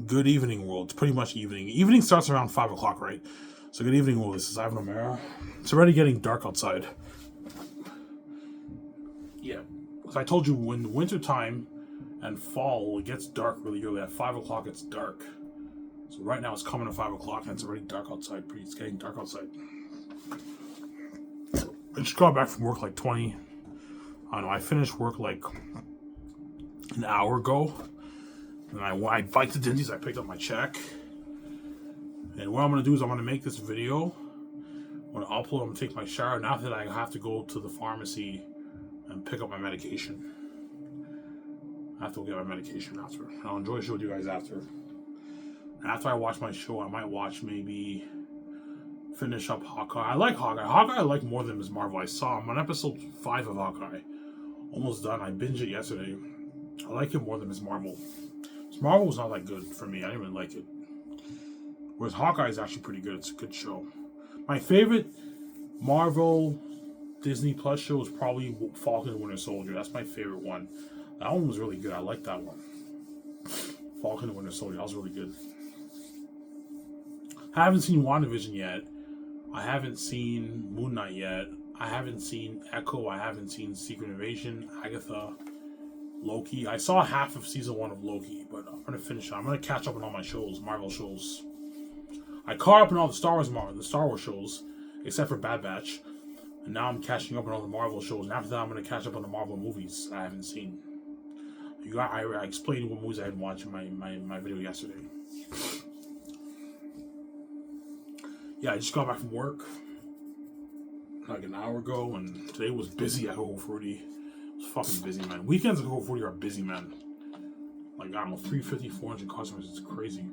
Good evening, world. It's pretty much evening. Evening starts around 5 o'clock, right? So good evening, world. This is Ivan O'Mara. It's already getting dark outside. Yeah. As I told you, when winter time and fall, it gets dark really early. At 5 o'clock, it's dark. So right now, it's coming at 5 o'clock, and it's already dark outside. It's getting dark outside. I just got back from work like 20. I don't know. I finished work like an hour ago. And I biked to Dinty's. I picked up my check. And what I'm going to do is I'm going to make this video. I'm going to upload. I'm going to take my shower. And after that, I have to go to the pharmacy and pick up my medication. I have to go get my medication after. I'll enjoy the show with you guys after. And after I watch my show, I might watch maybe finish up Hawkeye. I like Hawkeye. Hawkeye I like more than Ms. Marvel. I saw him on episode 5 of Hawkeye. Almost done. I binged it yesterday. I like it more than Ms. Marvel. Ms. Marvel was not that good for me. I didn't really like it. Whereas Hawkeye is actually pretty good. It's a good show. My favorite Marvel Disney Plus show is probably Falcon and Winter Soldier. That's my favorite one. That one was really good. I like that one. Falcon and Winter Soldier. That was really good. I haven't seen WandaVision yet. I haven't seen Moon Knight yet. I haven't seen Echo. I haven't seen Secret Invasion, Agatha, Loki. I saw half of season 1 of Loki, but I'm going to finish it. I'm going to catch up on all my shows, Marvel shows. I caught up on all the Star Wars shows, except for Bad Batch. And now I'm catching up on all the Marvel shows. And after that, I'm going to catch up on the Marvel movies I haven't seen. I explained what movies I had watched in my video yesterday. Yeah, I just got back from work like an hour ago, and today was busy at Coco Fruity. It was fucking busy, man. Weekends at Coco Fruity are busy, man. Like, I don't know, 350, 400 customers. It's crazy.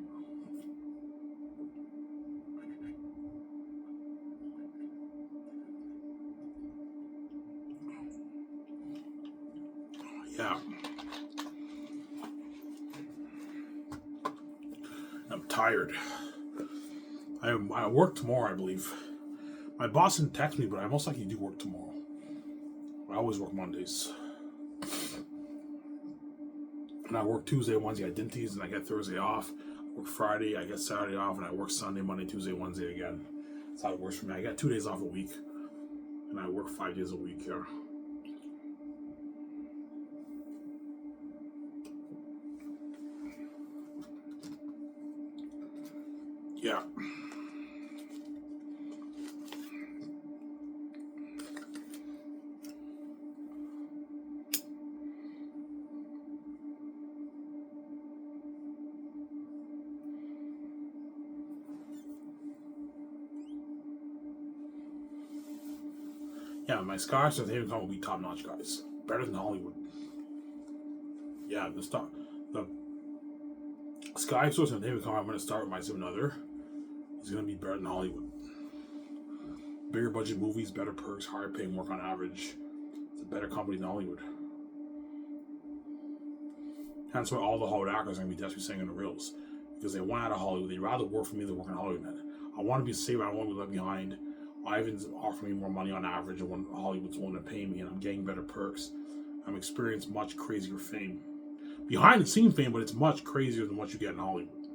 Yeah. I'm tired. I work tomorrow, I believe. My boss didn't text me, but I most likely do work tomorrow. I always work Mondays. And I work Tuesday, Wednesday at Dinty's, and I get Thursday off. I work Friday, I get Saturday off, and I work Sunday, Monday, Tuesday, Wednesday again. That's how it works for me. I get 2 days off a week, and I work 5 days a week here. Yeah. Yeah, my Skywalker and Haven Con will be top notch, guys. Better than Hollywood. Yeah, the Sky Source and Haven Con, I'm going to start with my Sim Other. It's going to be better than Hollywood. Bigger budget movies, better perks, higher paying work on average. It's a better company than Hollywood. That's why all the Hollywood actors are going to be desperately staying in the reels. Because they want out of Hollywood. They'd rather work for me than work in Hollywood, man. I want to be safe. I don't want to be left behind. Ivan's offering me more money on average than when Hollywood's willing to pay me, and I'm getting better perks. I'm experiencing much crazier fame. Behind the scene fame, but it's much crazier than what you get in Hollywood.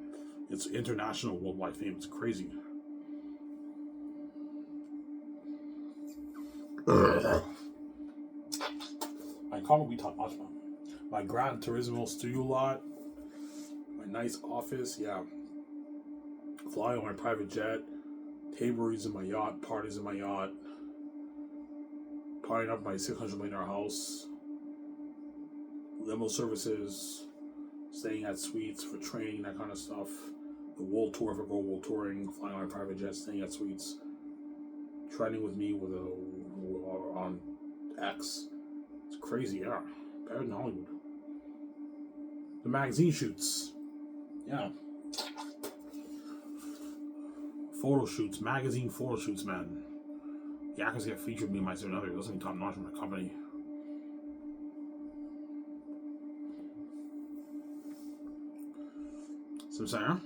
It's international, worldwide fame. It's crazy. My car will be top notch, man. My Gran Turismo studio lot, my nice office, yeah. Fly on my private jet, tables in my yacht, parties in my yacht, partying up my $600 million house, limo services, staying at suites for training, that kind of stuff. The world tour, if I go world touring, flying on my private jet, staying at suites, training with me on X. It's crazy, yeah. Better than Hollywood. The magazine shoots, yeah. Photo shoots, magazine photo shoots, man. The actors get featured me, my another. It doesn't top notch from my company. So I'm saying,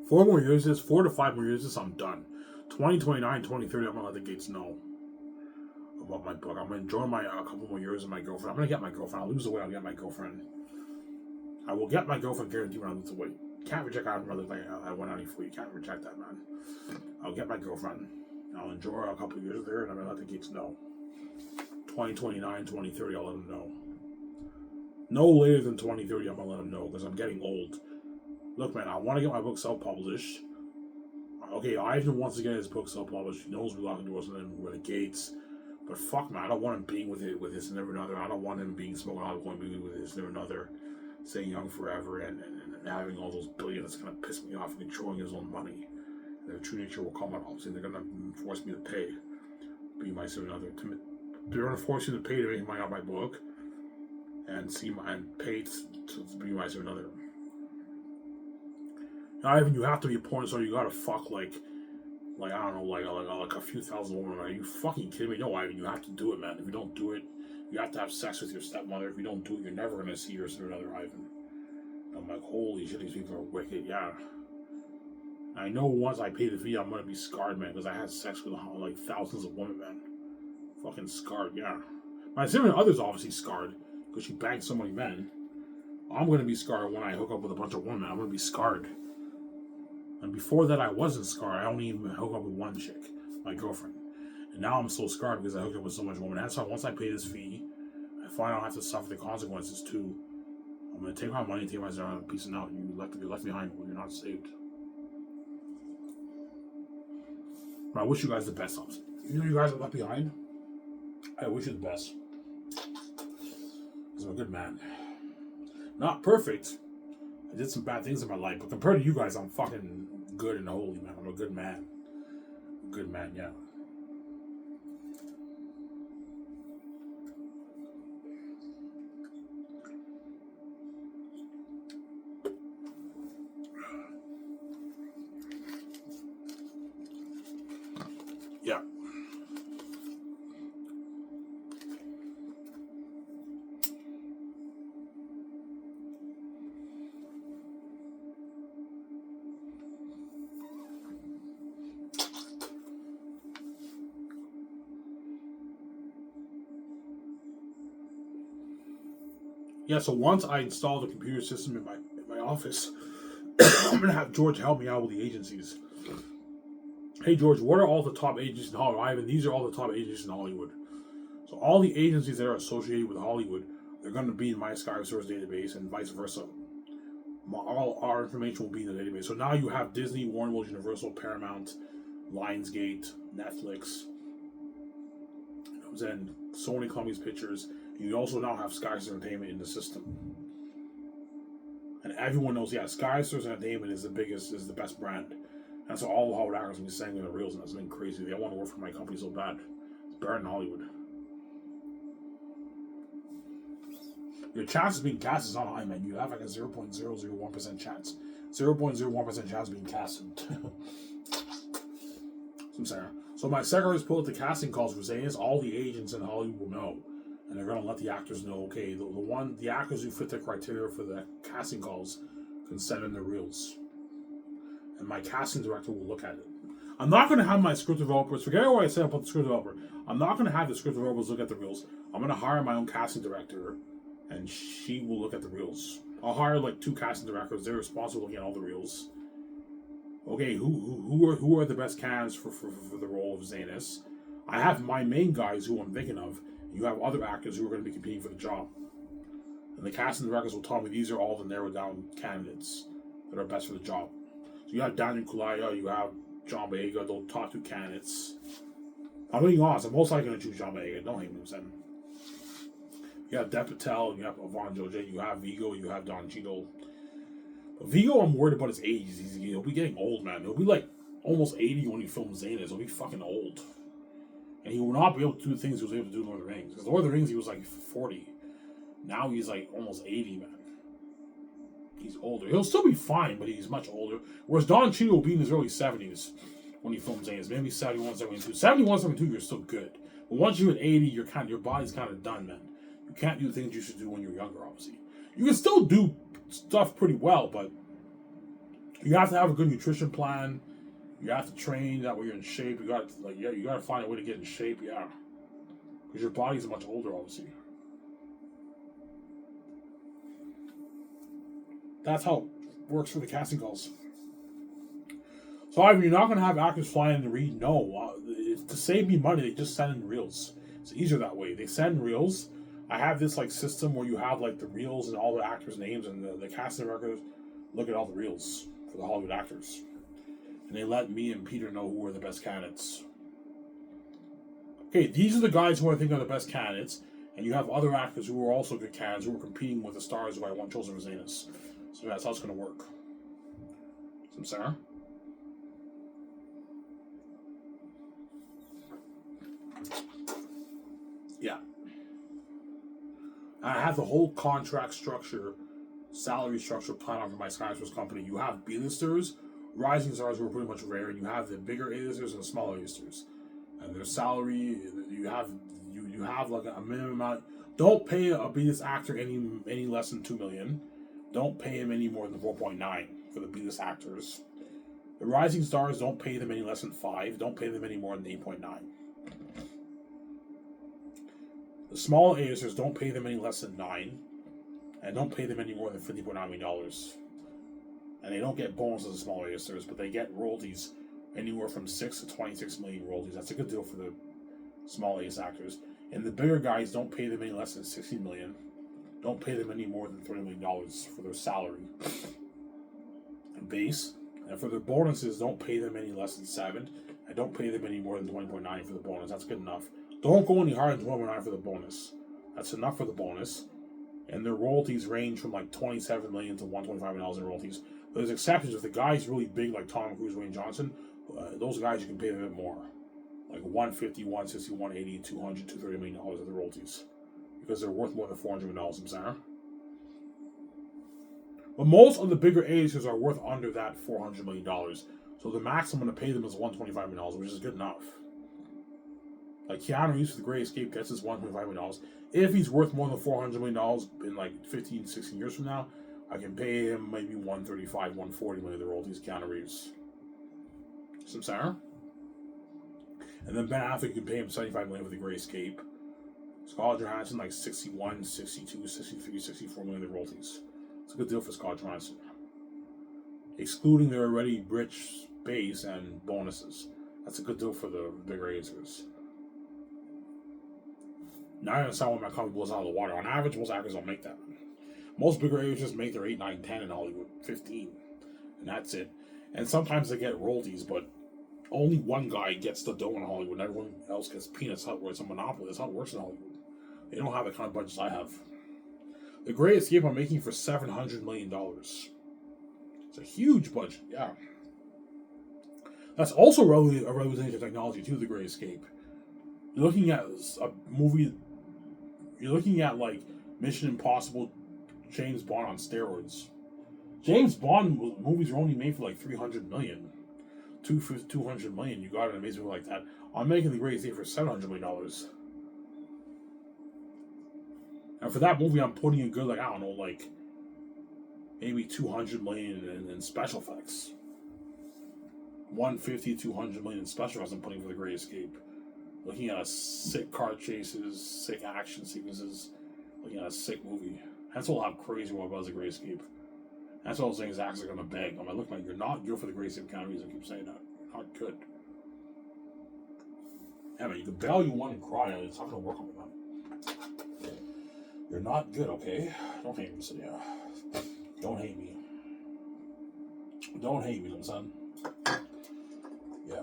4 more years, 4 to 5 more years, I'm done. 2029, 2030, I'm going to let the gates know about my book. I'm going to enjoy my a couple more years with my girlfriend. I'm going to get my girlfriend. I'll lose the weight, I'll get my girlfriend. I will get my girlfriend guaranteed when I lose the weight. Can't reject I really like I went out for you. Can't reject that, man. I'll get my girlfriend. I'll enjoy a couple years there, and I'm going to let the gates know. 2029, 2030, I'll let them know. No later than 2030, I'm going to let them know, because I'm getting old. Look, man, I want to get my book self-published. Okay, Ivan wants to get his book self-published. He knows we're locking doors on him with the gates. But fuck, man, I don't want him being with his and another. I don't want him being smoking alcohol and being with his and another, staying young forever and having all those billions. That's going to piss me off and controlling his own money. And their true nature will come out, obviously. They're going to force me to pay. Be my another. They're going to force you to pay to make money on my book and pay to be my another. Ivan, you have to be a porn star. You gotta fuck like I don't know, like a few thousand women. Are you fucking kidding me? No, Ivan, you have to do it, man. If you don't do it, you have to have sex with your stepmother. If you don't do it, you're never gonna see your another Ivan. I'm like, holy shit, these people are wicked. Yeah. I know once I pay the fee, I'm gonna be scarred, man, because I had sex with like thousands of women, man. Fucking scarred, yeah. My significant other's obviously scarred because she banged so many men. I'm gonna be scarred when I hook up with a bunch of women. I'm gonna be scarred. And before that, I wasn't scarred. I only even hooked up with one chick, my girlfriend. And now I'm so scarred because I hooked up with so much women. That's why once I pay this fee, I find I don't have to suffer the consequences too. I'm going to take my money, take my zero, and peace out. You're left behind when you're not saved. But I wish you guys the best. You know you guys are left behind? I wish you the best. Because I'm a good man. Not perfect. I did some bad things in my life, but compared to you guys, I'm fucking good and holy, man. I'm a good man. Good man, yeah. Yeah. Yeah, so once I install the computer system in my office, I'm going to have George help me out with the agencies. Hey, George, what are all the top agencies in Hollywood? Ivan, these are all the top agencies in Hollywood. So all the agencies that are associated with Hollywood, they're going to be in my SkySource database and vice versa. All our information will be in the database. So now you have Disney, Warner Bros., Universal, Paramount, Lionsgate, Netflix, and Sony Columbia's Pictures. You also now have SkySource Entertainment in the system. And everyone knows, SkySource Entertainment is the best brand. And so all the Hollywood actors have been saying in the reels, and it's been crazy. They want to work for my company so bad. It's better than Hollywood. Your chance of being cast is not high, man. You have like a 0.001% chance. 0.01% chance of being casted. I'm saying. So my secretary's pulled up the casting calls for Zanis. All the agents in Hollywood will know. And they're going to let the actors know, okay, the actors who fit the criteria for the casting calls can send in their reels. And my casting director will look at it. I'm not going to have my script developers, forget what I said about the script developer. I'm not going to have the script developers look at the reels. I'm going to hire my own casting director, and she will look at the reels. I'll hire like 2 casting directors. They're responsible for looking at all the reels. Okay, who are the best candidates for the role of Zanis? I have my main guys who I'm thinking of. You have other actors who are going to be competing for the job. And the casting directors will tell me these are all the narrowed down candidates that are best for the job. So you have Daniel Kaluuya, you have John Boyega, those top 2 candidates. I'm being honest, I'm most likely going to choose John Boyega. Don't hate me, I'm saying. You have Dev Patel, you have Ivan Joje, you have Viggo, you have Don Cheadle. But Viggo, I'm worried about his age. He'll be getting old, man. He'll be like almost 80 when he films Zanis. He'll be fucking old. And he will not be able to do the things he was able to do in Lord of the Rings. Because Lord of the Rings, he was like 40. Now he's like almost 80, man. He's older. He'll still be fine, but he's much older. Whereas Don Cheadle will be in his early 70s when he films Zanis. Maybe 71, 72. 71, 72, you're still good. But once you're at 80, your body's kind of done, man. You can't do things you should do when you're younger, obviously. You can still do stuff pretty well, but You have to have a good nutrition plan. You have to train that way you're in shape. You got you got to find a way to get in shape. Yeah, because your body's much older, obviously. That's how it works for the casting calls. So if you're not going to have actors flying in to read, no. To save me money, they just send in reels. It's easier that way. They send reels. I have this like system where you have like the reels and all the actors' names and the casting records. Look at all the reels for the Hollywood actors. And they let me and Peter know who are the best candidates. Okay, these are the guys who I think are the best candidates. And you have other actors who are also good candidates who are competing with the stars who I want chosen for Zanus. So that's how it's going to work. Some Sarah? Yeah. I have the whole contract structure, salary structure planned out for my Skyscraper company. You have B-listers, rising stars who are pretty much rare, and you have the bigger A-listers and the smaller A-listers. And their salary, you have like a minimum amount. Don't pay a B-list actor any less than $2 million. Don't pay him any more than 4.9 for the B-list actors. The rising stars, don't pay them any less than 5. Don't pay them any more than 8.9. The small A-listers, don't pay them any less than 9. And don't pay them any more than $50.9 million. And they don't get bonuses as small A-listers, but they get royalties anywhere from 6 to 26 million royalties. That's a good deal for the small A-list actors. And the bigger guys, don't pay them any less than 60 million. Don't pay them any more than $30 million for their salary and base. And for their bonuses, don't pay them any less than 7. And don't pay them any more than 20.9 for the bonus. That's good enough. Don't go any higher than 12.9 for the bonus. That's enough for the bonus. And their royalties range from like 27 million to 125 million in royalties. There's exceptions. If the guy's really big, like Tom Cruise, Wayne Johnson, those guys you can pay them a bit more. Like 150, 160, 180, 200, $230 million of the royalties. Because they're worth more than $400 million, I'm saying. But most of the bigger A-listers are worth under that $400 million. So the maximum to pay them is $125 million, which is good enough. Like Keanu Reeves for The Great Escape gets his $125 million. If he's worth more than $400 million in like 15, 16 years from now, I can pay him maybe $135, $140 million of the royalties, Keanu Reeves. Some Sarah? And then Ben Affleck can pay him $75 million for The Great Escape. Scarlett Johansson like 61, 62, 63, 64 million of the royalties. It's a good deal for Scarlett Johansson. Excluding their already rich base and bonuses. That's a good deal for the bigger A-listers. Now I understand why my company blows out of the water. On average, most actors don't make that. Most bigger A-listers make their 8, 9, 10 in Hollywood. 15. And that's it. And sometimes they get royalties, but only one guy gets the dough in Hollywood, and everyone else gets peanuts. Where it's a monopoly. That's how it works in Hollywood. They don't have the kind of budgets I have. The Great Escape I'm making for $700 million. It's a huge budget, yeah. That's also a representation of technology too, The Great Escape. You're looking at a movie, you're looking at like Mission Impossible, James Bond on steroids. James Bond movies are only made for like $300 million. $200 million. You got an amazing movie like that. I'm making The Great Escape for $700 million. And for that movie, I'm putting a good, like, I don't know, like, maybe $200 million in special effects. 150, 200 million in special effects I'm putting for The Great Escape. Looking at a sick car chases, sick action sequences, looking at a sick movie. That's all how crazy what about The Great Escape. That's all I was saying is actors are going to beg. I'm like, look, man, you're not good for The Great Escape kind of reason. I keep saying that. You're not good. Yeah, man, you can bail you want and cry. It's not going to work on me, man. You're not good, okay? Don't hate me, son. Yeah. Don't hate me. Don't hate me, son. Yeah.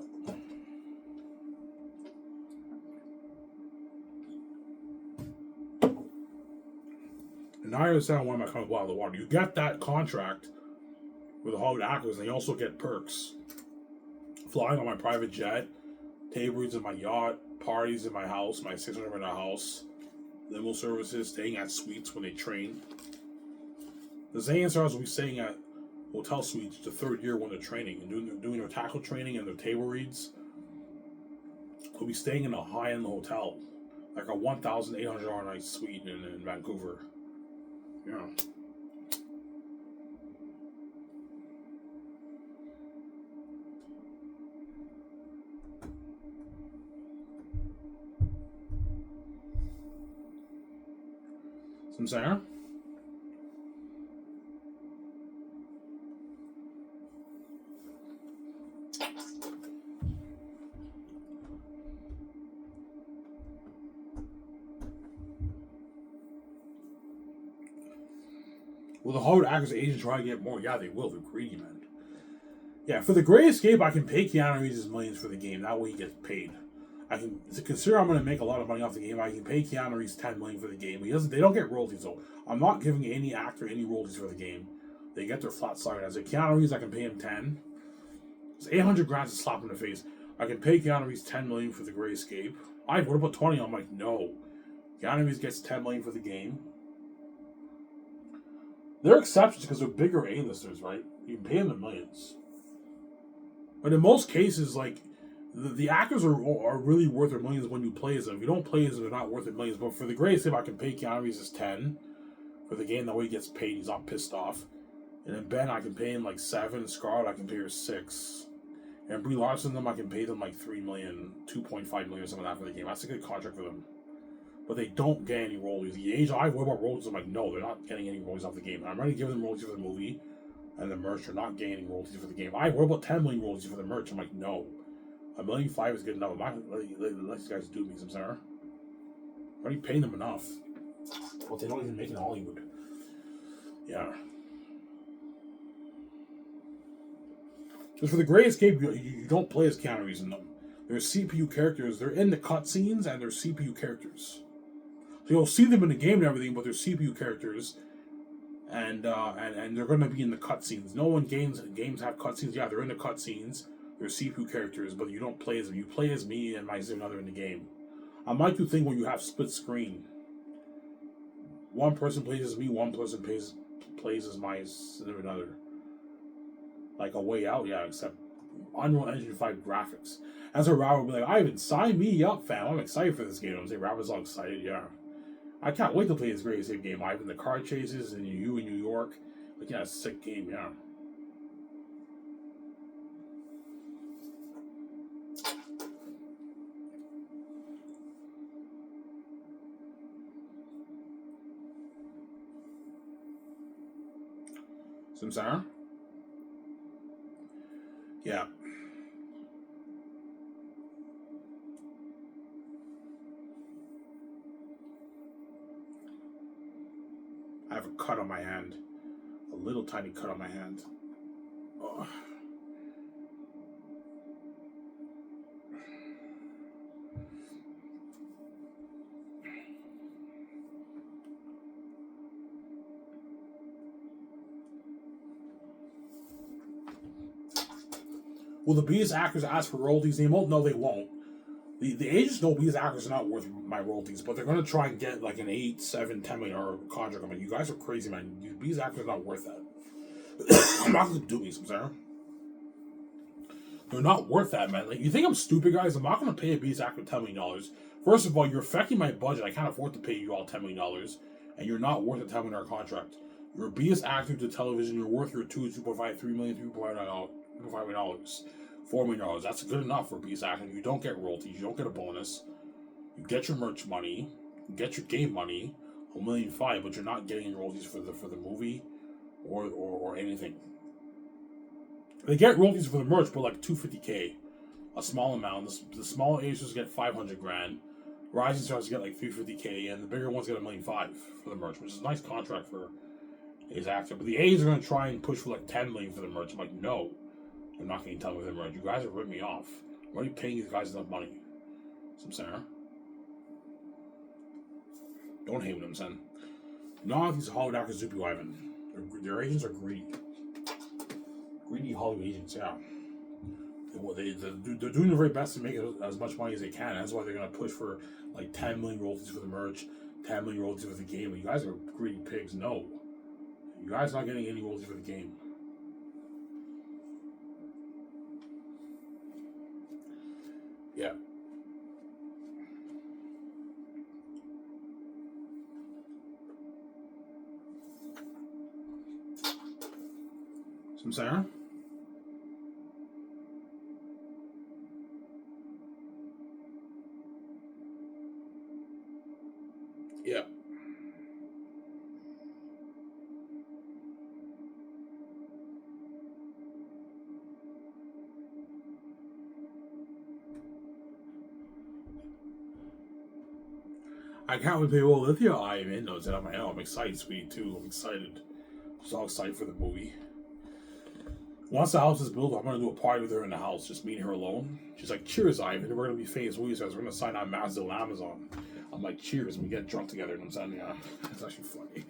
And now I understand why my company blew out of the water. You get that contract with the Hollywood actors, and you also get perks. Flying on my private jet, table reads in my yacht, parties in my house, my 600 house, limo services, staying at suites when they train. The Zayn stars will be staying at hotel suites the third year when they're training and doing their tackle training and their table reads. They'll be staying in a high-end hotel, like a $1,800 night suite in Vancouver. Yeah. I'm saying? Will the Hollywood actors agents try to get more? Yeah, they will. They're greedy, man. Yeah, for the Great Escape, I can pay Keanu Reeves millions for the game. That way he gets paid. I can to consider I'm going to make a lot of money off the game. I can pay Keanu Reeves $10 million for the game. He doesn't. They don't get royalties though. I'm not giving any actor any royalties for the game. They get their flat salary. As a Keanu Reeves, I can pay him 10. It's 800 grand to slap in the face. I can pay Keanu Reeves 10 million for the Great Escape. What about 20? I'm like, no. Keanu Reeves gets 10 million for the game. There are exceptions because they're bigger A-listers, right? You can pay them the millions. But in most cases, like, the actors are really worth their millions when you play as them. If you don't play as them, they're not worth their millions. But for the Great Escape, I can pay Keanu Reeves 10 for the game. That way he gets paid. He's not pissed off. And then Ben, I can pay him like 7. Scarlett, I can pay her 6. And Brie Larson, I can pay them like 3 million, 2.5 million or something like that for the game. That's a good contract for them. But they don't get any royalties. The age I worry about royalties, I'm like, no, they're not getting any royalties off the game. I'm ready to give them royalties for the movie and the merch. They're not getting any royalties for the game. I worry about 10 million royalties for the merch. I'm like, no. $1.5 million is good enough. I'm not let these guys do me some center. I'm already paying them enough. Well, they don't even make it in Hollywood. Yeah. Because for the Great Escape, you don't play as Keanu Reeves in them. They're CPU characters. They're in the cutscenes and they're CPU characters. So you'll see them in the game and everything, but they're CPU characters, and they're going to be in the cutscenes. No one games have cutscenes. Yeah, they're in the cutscenes. They're CPU characters, but you don't play as them. You play as me and my significant other in the game. I might do thing where you have split screen. One person plays as me, one person plays as my significant other. Like A Way Out, yeah, except Unreal Engine 5 graphics. As a Robert will be like, Ivan, sign me up, fam. I'm excited for this game. I'm saying Robert's all excited, yeah. I can't wait to play this Great Escape game, Ivan. The car chases and you in New York. Like, yeah, it's a sick game, yeah. Samsara? Yeah. I have a cut on my hand. A little tiny cut on my hand. Oh. Will the Beast actors ask for royalties? They won't. No, they won't. The agents know Beast actors are not worth my royalties, but they're going to try and get like an 8, 7, 10 million dollar contract. I'm like, you guys are crazy, man. These actors are not worth that. I'm not going to do me some, Sarah. They're not worth that, man. Like, you think I'm stupid, guys? I'm not going to pay a Beast actor $10 million. First of all, you're affecting my budget. I can't afford to pay you all $10 million, and you're not worth a $10 million contract. You're a Beast actor to television. You're worth your 2.5, 3 million, $3.5 million. $4 million. That's good enough for a Beast actor. You don't get royalties. You don't get a bonus. You get your merch money. You get your game money. $1.5 million, but you're not getting royalties for the movie or anything. They get royalties for the merch, but like $250K, a small amount. The small Asians get 500 grand. Rising Stars get like 350K, and the bigger ones get $1.5 million for the merch, which is a nice contract for his actor. But the A's are going to try and push for like 10 million for the merch. I'm like, no, I'm not going to tell me for the merch. You guys are ripping me off. I'm already paying these guys enough money. So I'm saying, don't hate them, son. Not these Hollywood actors, Zupi Ivan. Their agents are greedy. Greedy Hollywood agents, yeah. They're doing their very best to make as much money as they can. That's why they're going to push for like 10 million royalties for the merch, 10 million royalties for the game. You guys are greedy pigs. No. You guys are not getting any royalties for the game. Yeah. Some Sarah? Yeah. I can't wait to play Olivia. I'm in those. I'm I'm excited, sweetie, too. I'm excited. So excited for the movie. Once the house is built, I'm gonna do a party with her in the house, just me and her alone. She's like, "Cheers, Ivan. We're gonna be famous movie stars. We're gonna sign on Mazda on Amazon." I'm like, "Cheers," and we get drunk together. And I'm saying, "Yeah, it's actually funny."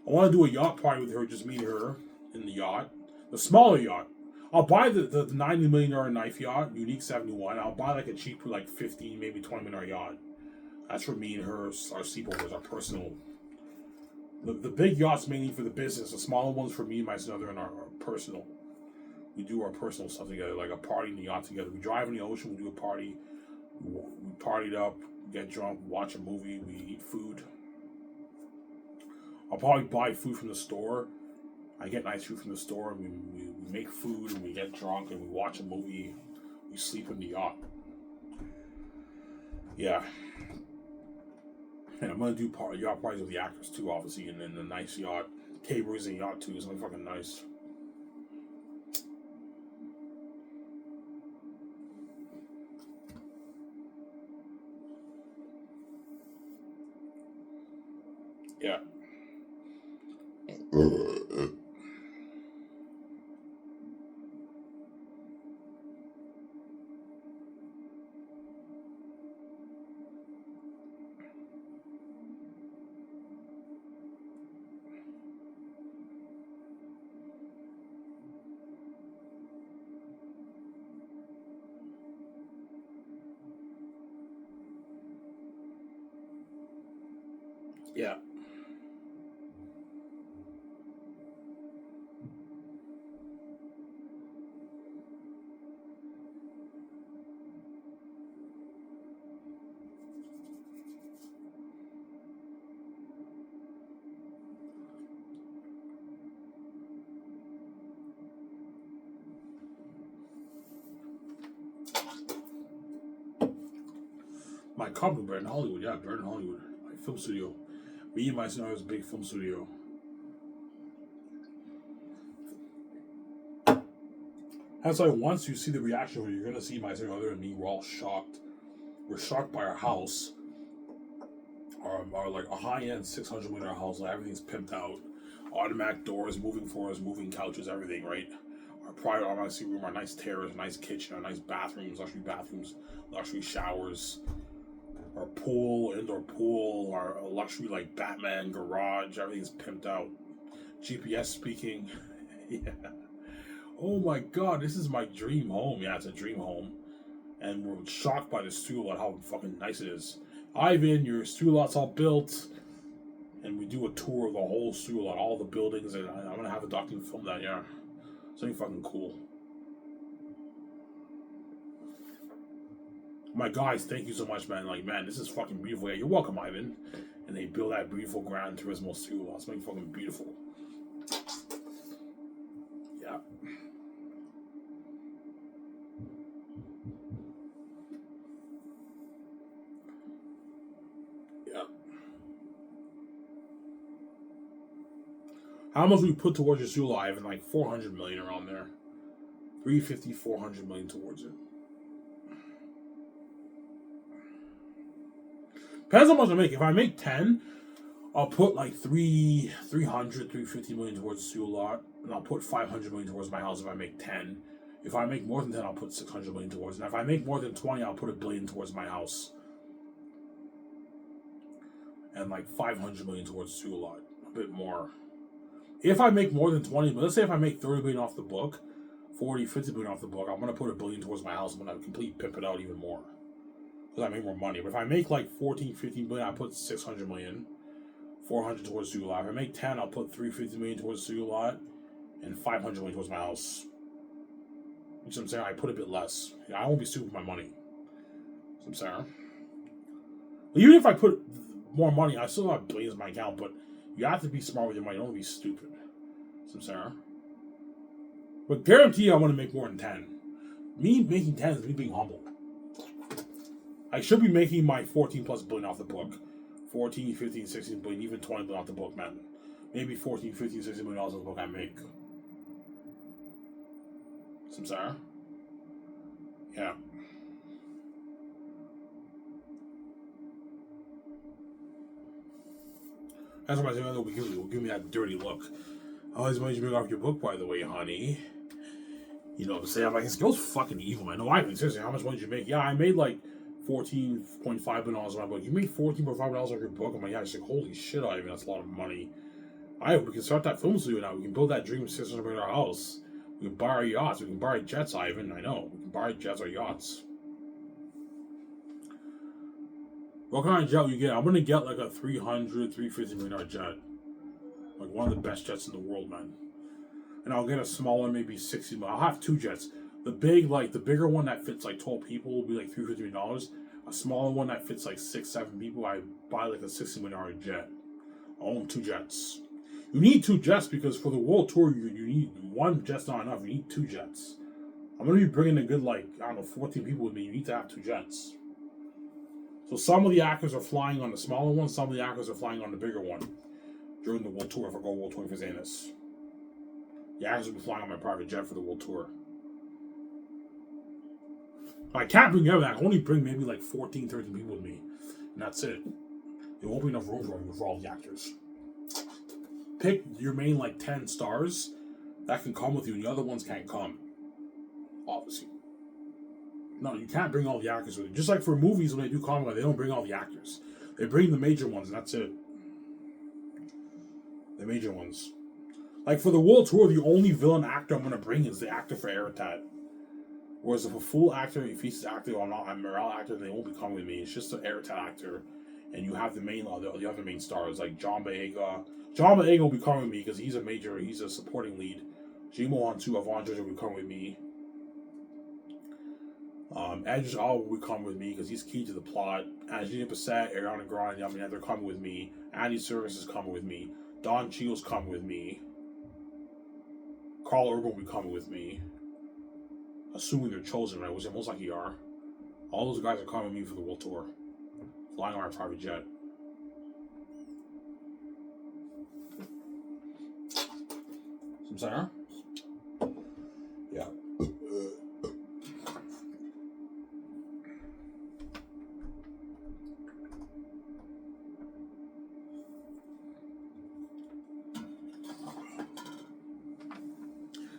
I want to do a yacht party with her, just me and her in the yacht, the smaller yacht. I'll buy the $90 million knife yacht, Unique 71. I'll buy like a cheap, like 15, maybe $20 million yacht. That's for me and her, our sleepovers, our personal. The big yachts mainly for the business. The smaller ones for me and my brother and our personal. We do our personal stuff together, like a party in the yacht together. We drive in the ocean. We do a party. We partied up, get drunk, watch a movie. We eat food. I'll probably buy food from the store. I get nice food from the store, and we make food, and we get drunk, and we watch a movie. We sleep in the yacht. Yeah. And I'm gonna do yacht parties with the actors too, obviously, and then the nice yacht. K-Breeze and yacht too. It's gonna be fucking nice. Yeah. Yeah. My company, Burn Hollywood. Yeah, Burn Hollywood. My film studio. Me and my son has a big film studio. That's why once you see the reaction, where you're gonna see my other and me, we're all shocked. We're shocked by our house. Our like a high-end 600 million house. Like, everything's pimped out. Automatic doors, moving floors, moving couches, everything. Right. Our private automatic room, our nice terrace, nice kitchen, our nice bathrooms, luxury showers. Our pool, indoor pool, our luxury like Batman garage, everything's pimped out. GPS speaking. Yeah. Oh my god, this is my dream home. Yeah, it's a dream home. And we're shocked by the studio lot, how fucking nice it is. Ivan, your studio lot's all built. And we do a tour of the whole studio lot, all the buildings, and I'm gonna have a document film that, yeah. Something fucking cool. My guys, thank you so much, man. Like, man, this is fucking beautiful. Yeah, you're welcome, Ivan. And they build that beautiful Gran Turismo studio lot. It's fucking beautiful. Yeah. Yeah. How much we put towards your studio lot, Ivan? Like 400 million around there. 350, 400 million towards it. Depends how much I make. If I make 10, I'll put like 350 million towards the studio lot, and I'll put 500 million towards my house if I make 10. If I make more than 10, I'll put 600 million towards it. And if I make more than 20, I'll put $1 billion towards my house. And like 500 million towards the studio lot. A bit more. If I make more than 20, but let's say if I make 30 billion off the book, 40, 50 billion off the book, I'm going to put $1 billion towards my house. I'm going to completely pimp it out even more. Because I make more money. But if I make like 14, 15 billion, I put 600 million. 400 towards the studio lot. If I make 10, I'll put 350 million towards the studio lot and 500 million towards my house. You know what I'm saying? I put a bit less. I won't be stupid with my money. You know what I'm saying? Even if I put more money, I still have billions in my account, but you have to be smart with your money. You don't be stupid. You know what I'm saying? But guarantee you I want to make more than 10. Me making 10 is me being humble. I should be making my 14 plus billion off the book. 14, 15, 16 billion, even 20 billion off the book, man. Maybe 14, 15, 16 million dollars off the book I make. Some Sarah? Yeah. That's why my saying will give me that dirty look. How much money did you make off your book, by the way, honey? You know what I'm saying? I'm like, this girl's fucking evil, man. No, I mean, seriously, how much money did you make? Yeah, I made like $14.5 million on my book. You made $14.5 million off your book? I'm like, yeah. She's like, holy shit, Ivan, that's a lot of money. Alright, we can start that film studio now. We can build that dream of $600 million house. We can buy our yachts. We can buy our jets, Ivan. I know. We can buy our jets or yachts. What kind of jet will you get? I'm going to get like a $350 million jet. Like one of the best jets in the world, man. And I'll get a smaller, maybe 60 million. I'll have two jets. The bigger one that fits like 12 people will be like $350 million. A smaller one that fits like 6-7 people, I buy like a $60 million jet. I own two jets. You need two jets because for the world tour, you need one jet's not enough. You need two jets. I'm going to be bringing a good, 14 people with me. You need to have two jets. So some of the actors are flying on the smaller one. Some of the actors are flying on the bigger one during the world tour if I go world tour for Zanus. The actors will be flying on my private jet for the world tour. I can't bring everything. I can only bring maybe like 14, 13 people with me. And that's it. There won't be enough room for all the actors. Pick your main 10 stars that can come with you, and the other ones can't come. Obviously. No, you can't bring all the actors with you. Just like for movies, when they do Comic-Con, they don't bring all the actors. They bring the major ones, and that's it. The major ones. Like for the world tour, the only villain actor I'm going to bring is the actor for Aratat. Whereas if a full actor, if he's an actor or not, a morale actor, they won't be coming with me. It's just an Aratat actor. And you have the other main stars, like John Boyega. John Boyega will be coming with me because he's a supporting lead. Jimo Hantu Avengers will be coming with me. Edge will be coming with me because he's key to the plot. Angelina Bassett, Ariana Grande, they're coming with me. Andy Serkis is coming with me. Don Cheadle's coming with me. Carl Urban will be coming with me. Assuming they're chosen, right? Which they most likely are. All those guys are coming with me for the world tour. Flying on our private jet. Some center? Yeah.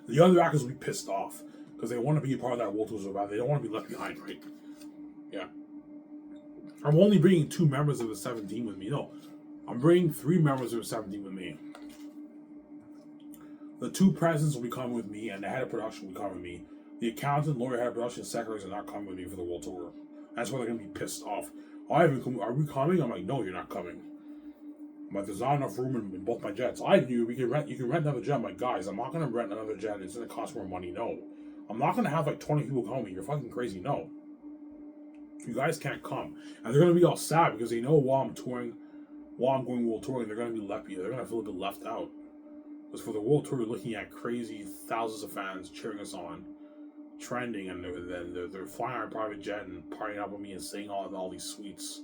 The other actors will be pissed off because they want to be a part of that world tour so bad. They don't want to be left behind, right? Yeah. I'm only bringing 2 members of the 17 with me. No, I'm bringing 3 members of the 17 with me. The 2 presidents will be coming with me, and the head of production will be coming with me. The accountant, lawyer, head of production, secretaries are not coming with me for the world tour. That's why they're going to be pissed off. Are we coming? I'm like, no, you're not coming. But there's not enough room in both my jets. You can rent another jet. I'm like, guys, I'm not going to rent another jet. It's going to cost more money. No. I'm not going to have 20 people come with me. You're fucking crazy. No. You guys can't come. And they're going to be all sad because they know while I'm going world touring, they're going to be left here. They're going to feel a bit left out. Because for the world tour, we're looking at crazy thousands of fans cheering us on, trending, and they're flying our private jet and partying up with me and saying all these sweets.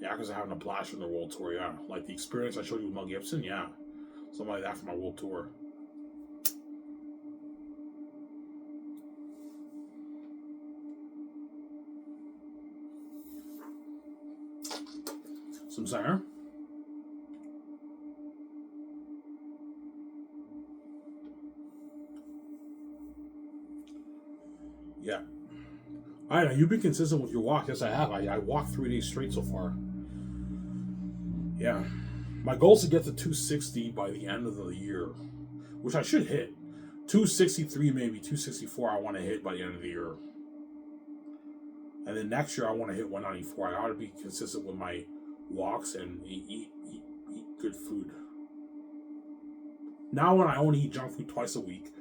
The actors are having a blast from their world tour, yeah. Like the experience I showed you with Mel Gibson, yeah. Something like that for my world tour. Some singer. Yeah. I know, you've been consistent with your walk. Yes, I have. I walked 3 days straight so far. Yeah. My goal is to get to 260 by the end of the year, which I should hit. 263, maybe 264 I want to hit by the end of the year. And then next year I want to hit 194. I ought to be consistent with my walks and eat good food. Now when I only eat junk food twice a week,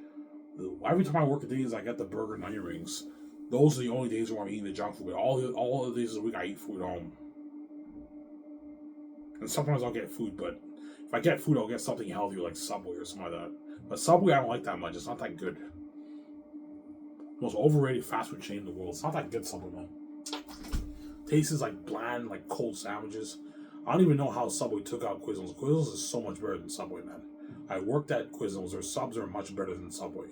every time I work at days I get the burger and onion rings. Those are the only days where I'm eating the junk food. All the days of the week I eat food at home. And sometimes I'll get food, but if I get food, I'll get something healthy like Subway or something like that. But Subway, I don't like that much. It's not that good. Most overrated fast food chain in the world. It's not that good, Subway, man. Tastes like bland, like cold sandwiches. I don't even know how Subway took out Quiznos. Quiznos is so much better than Subway, man. I worked at Quiznos. Their subs are much better than Subway.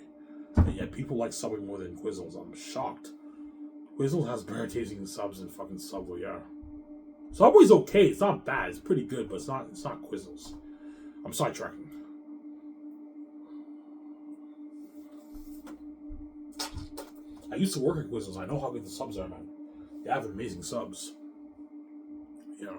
And yet people like Subway more than Quiznos. I'm shocked. Quiznos has better tasting subs than fucking Subway, yeah. Subway's okay. It's not bad. It's pretty good, but it's not Quizzles. I'm sidetracking. I used to work at Quizzles. I know how good the subs are, man. They have amazing subs. Yeah.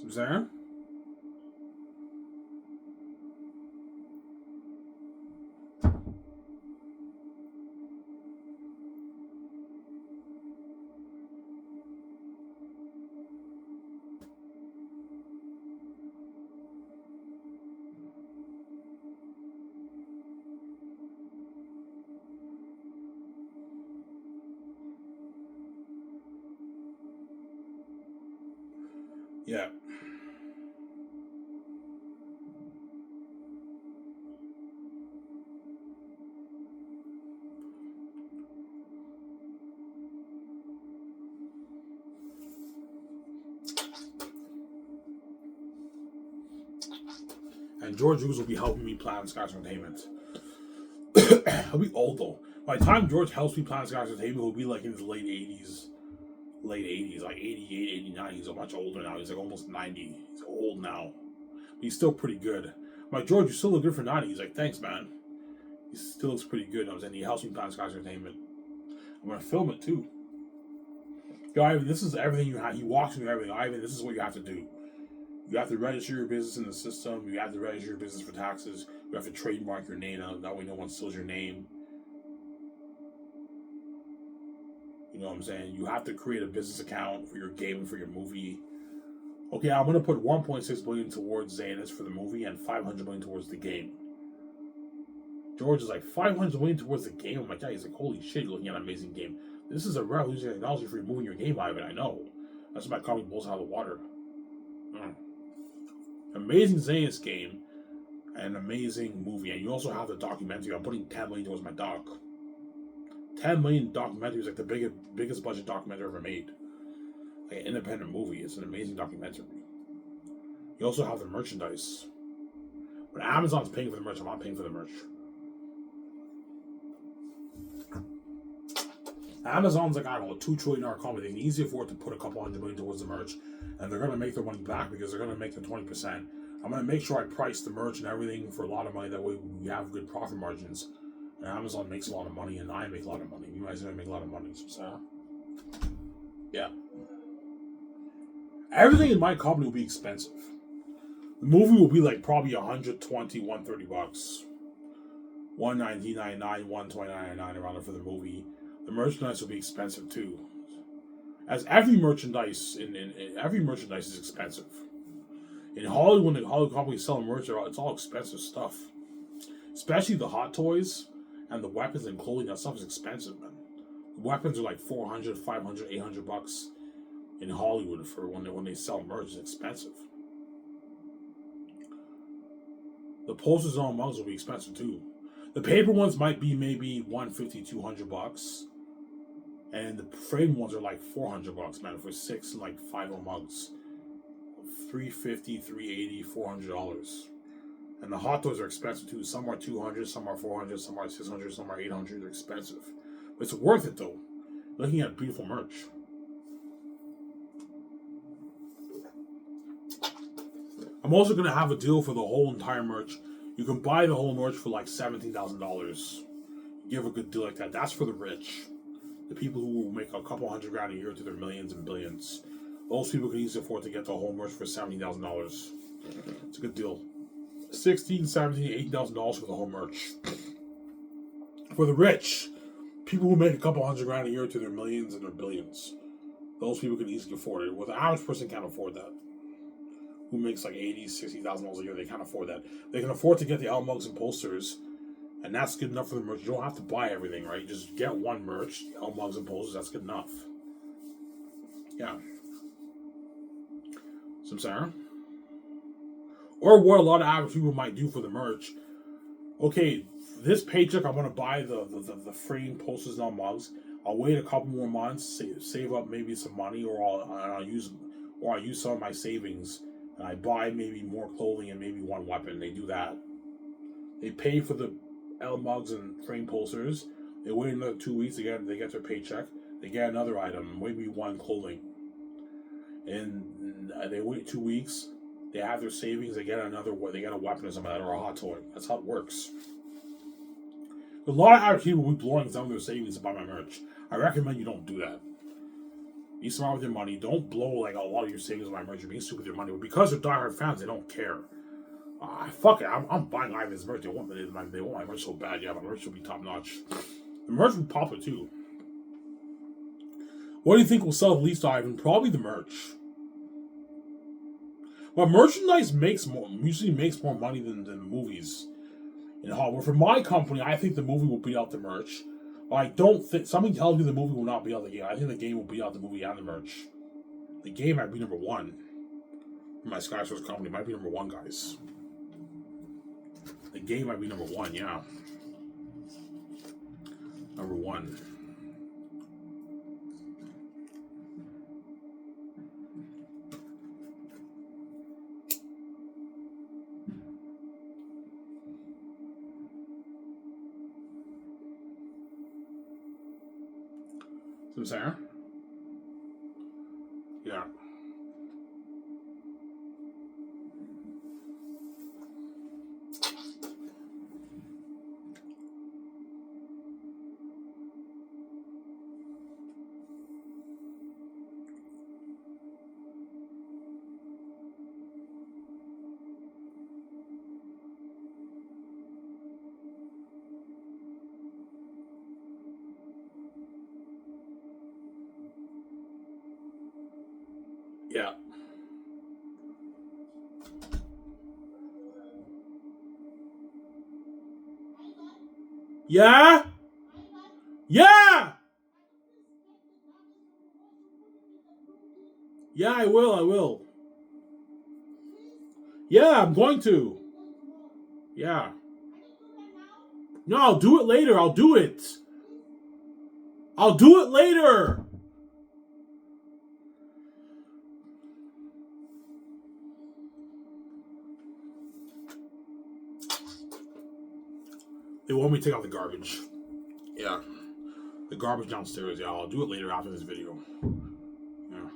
Sam? Yeah. And George Hughes will be helping me plan Sky's Entertainment. He'll be old though. By the time George helps me plan Sky's Entertainment, he'll be like in his late 80s. Late 80s, like 88, 89. He's a much older now. He's like almost 90. He's old now. But he's still pretty good. I'm like, George, you still look good for 90. He's like, thanks, man. He still looks pretty good. I was saying he helps me plan Sky's Entertainment. I'm going to film it too. Yo, Ivan, this is everything you have. He walks me through everything. Ivan, this is what you have to do. You have to register your business in the system. You have to register your business for taxes. You have to trademark your name. That way no one steals your name. You know what I'm saying? You have to create a business account for your game and for your movie. Okay, I'm going to put 1.6 billion towards Xanus for the movie and 500 million towards the game. George is like, 500 million towards the game? I'm like, yeah, he's like, holy shit, you're looking at an amazing game. This is a revolutionary technology for removing your game, Ivan, I know. That's why my company blows out of the water. Amazing Xanus game and an amazing movie. And you also have the documentary. I'm putting 10 million towards my doc. 10 million documentary is like the biggest budget documentary ever made. Like an independent movie. It's an amazing documentary. You also have the merchandise. But Amazon's paying for the merch. I'm not paying for the merch. Amazon's like, I don't know, $2 trillion company. They can easily afford to put a couple $100 million towards the merch. And they're going to make their money back because they're going to make the 20%. I'm going to make sure I price the merch and everything for a lot of money. That way we have good profit margins. And Amazon makes a lot of money and I make a lot of money. You guys are going to make a lot of money. So, yeah. Everything in my company will be expensive. The movie will be like probably $120, $130. $119.99, $129.99 around it for the movie. The merchandise will be expensive too. As every merchandise every merchandise is expensive. In Hollywood, when the Hollywood companies sell merch, it's all expensive stuff. Especially the hot toys and the weapons and clothing. That stuff is expensive, man. The weapons are like $400, $500, $800 in Hollywood for when they sell merch. It's expensive. The posters on mugs will be expensive too. The paper ones might be maybe $150, $200. And the frame ones are like $400, man, for 6 and like 5 mugs. $350, $380, $400. And the hot toys are expensive too. Some are $200, some are $400, some are $600, some are $800. They're expensive. But it's worth it though. Looking at beautiful merch. I'm also going to have a deal for the whole entire merch. You can buy the whole merch for like $17,000. Give a good deal like that. That's for the rich. The people who make a couple $100,000 a year to their millions and billions. Those people can easily afford to get the whole merch for $17,000. It's a good deal. $16,000, $17,000, $18,000 for the whole merch. For the rich, people who make a couple $100,000 a year to their millions and their billions. Those people can easily afford it. Well, the average person can't afford that. Who makes like $80,000, $60,000 a year, they can't afford that. They can afford to get the album mugs and posters. And that's good enough for the merch. You don't have to buy everything, right? Just get one merch, album mugs and posters. That's good enough. Yeah. Some Sarah? Or what a lot of average people might do for the merch. Okay, this paycheck, I'm going to buy the frame posters and all mugs. I'll wait a couple more months, save up maybe some money, or I'll use some of my savings and I buy maybe more clothing and maybe one weapon. They do that. They pay for the L mugs and frame posters. They wait another 2 weeks again. They get their paycheck. They get another item, maybe one clothing, and they wait 2 weeks. They have their savings. They get another. They get a weapon or something or a hot toy. That's how it works. A lot of average people will be blowing some of their savings to buy my merch. I recommend you don't do that. Be smart with your money. Don't blow like a lot of your savings on my merch. You're being stupid with your money. But because they're diehard fans, they don't care. Fuck it. I'm buying Ivan's merch. They want my merch so bad. Yeah, my merch will be top notch. The merch will be popular too. What do you think will sell the least, Ivan? Probably the merch. But merchandise usually makes more money than movies in Hollywood. For my company, I think the movie will beat out the merch. I don't think something tells me the movie will not beat out the game. I think the game will beat out the movie and the merch. The game might be number one. My Skysource company might be number one, guys. The game might be number one, yeah. Number one. See what I'm saying? Yeah. Yeah. Yeah? Yeah! Yeah, I will. Yeah, I'm going to. Yeah. No, I'll do it later. I'll do it. I'll do it later. They want me to take out the garbage. Yeah. The garbage downstairs. Yeah, I'll do it later after this video. Yeah.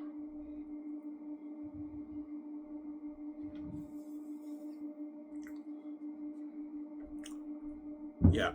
Yeah.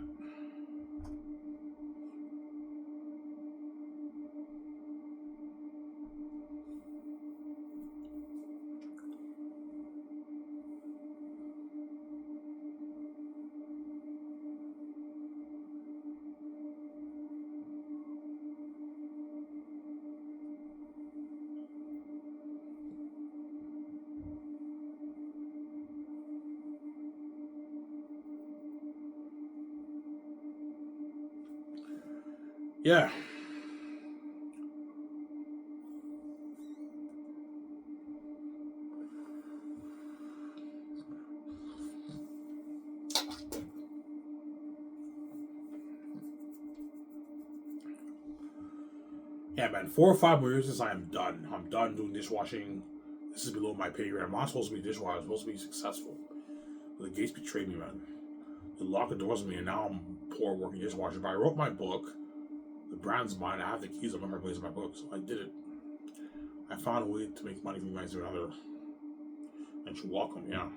Yeah. Yeah, man. 4 or 5 more years since I am done. I'm done doing dishwashing. This is below my pay grade. I'm not supposed to be a dishwasher. I'm supposed to be successful. But the Gates betrayed me, man. They locked the doors on me, and now I'm poor working dishwasher. But I wrote my book. The brand's mine. I have the keys. I'm not replacing my book, so I did it. I found a way to make money from you guys or another. And you're welcome, yeah.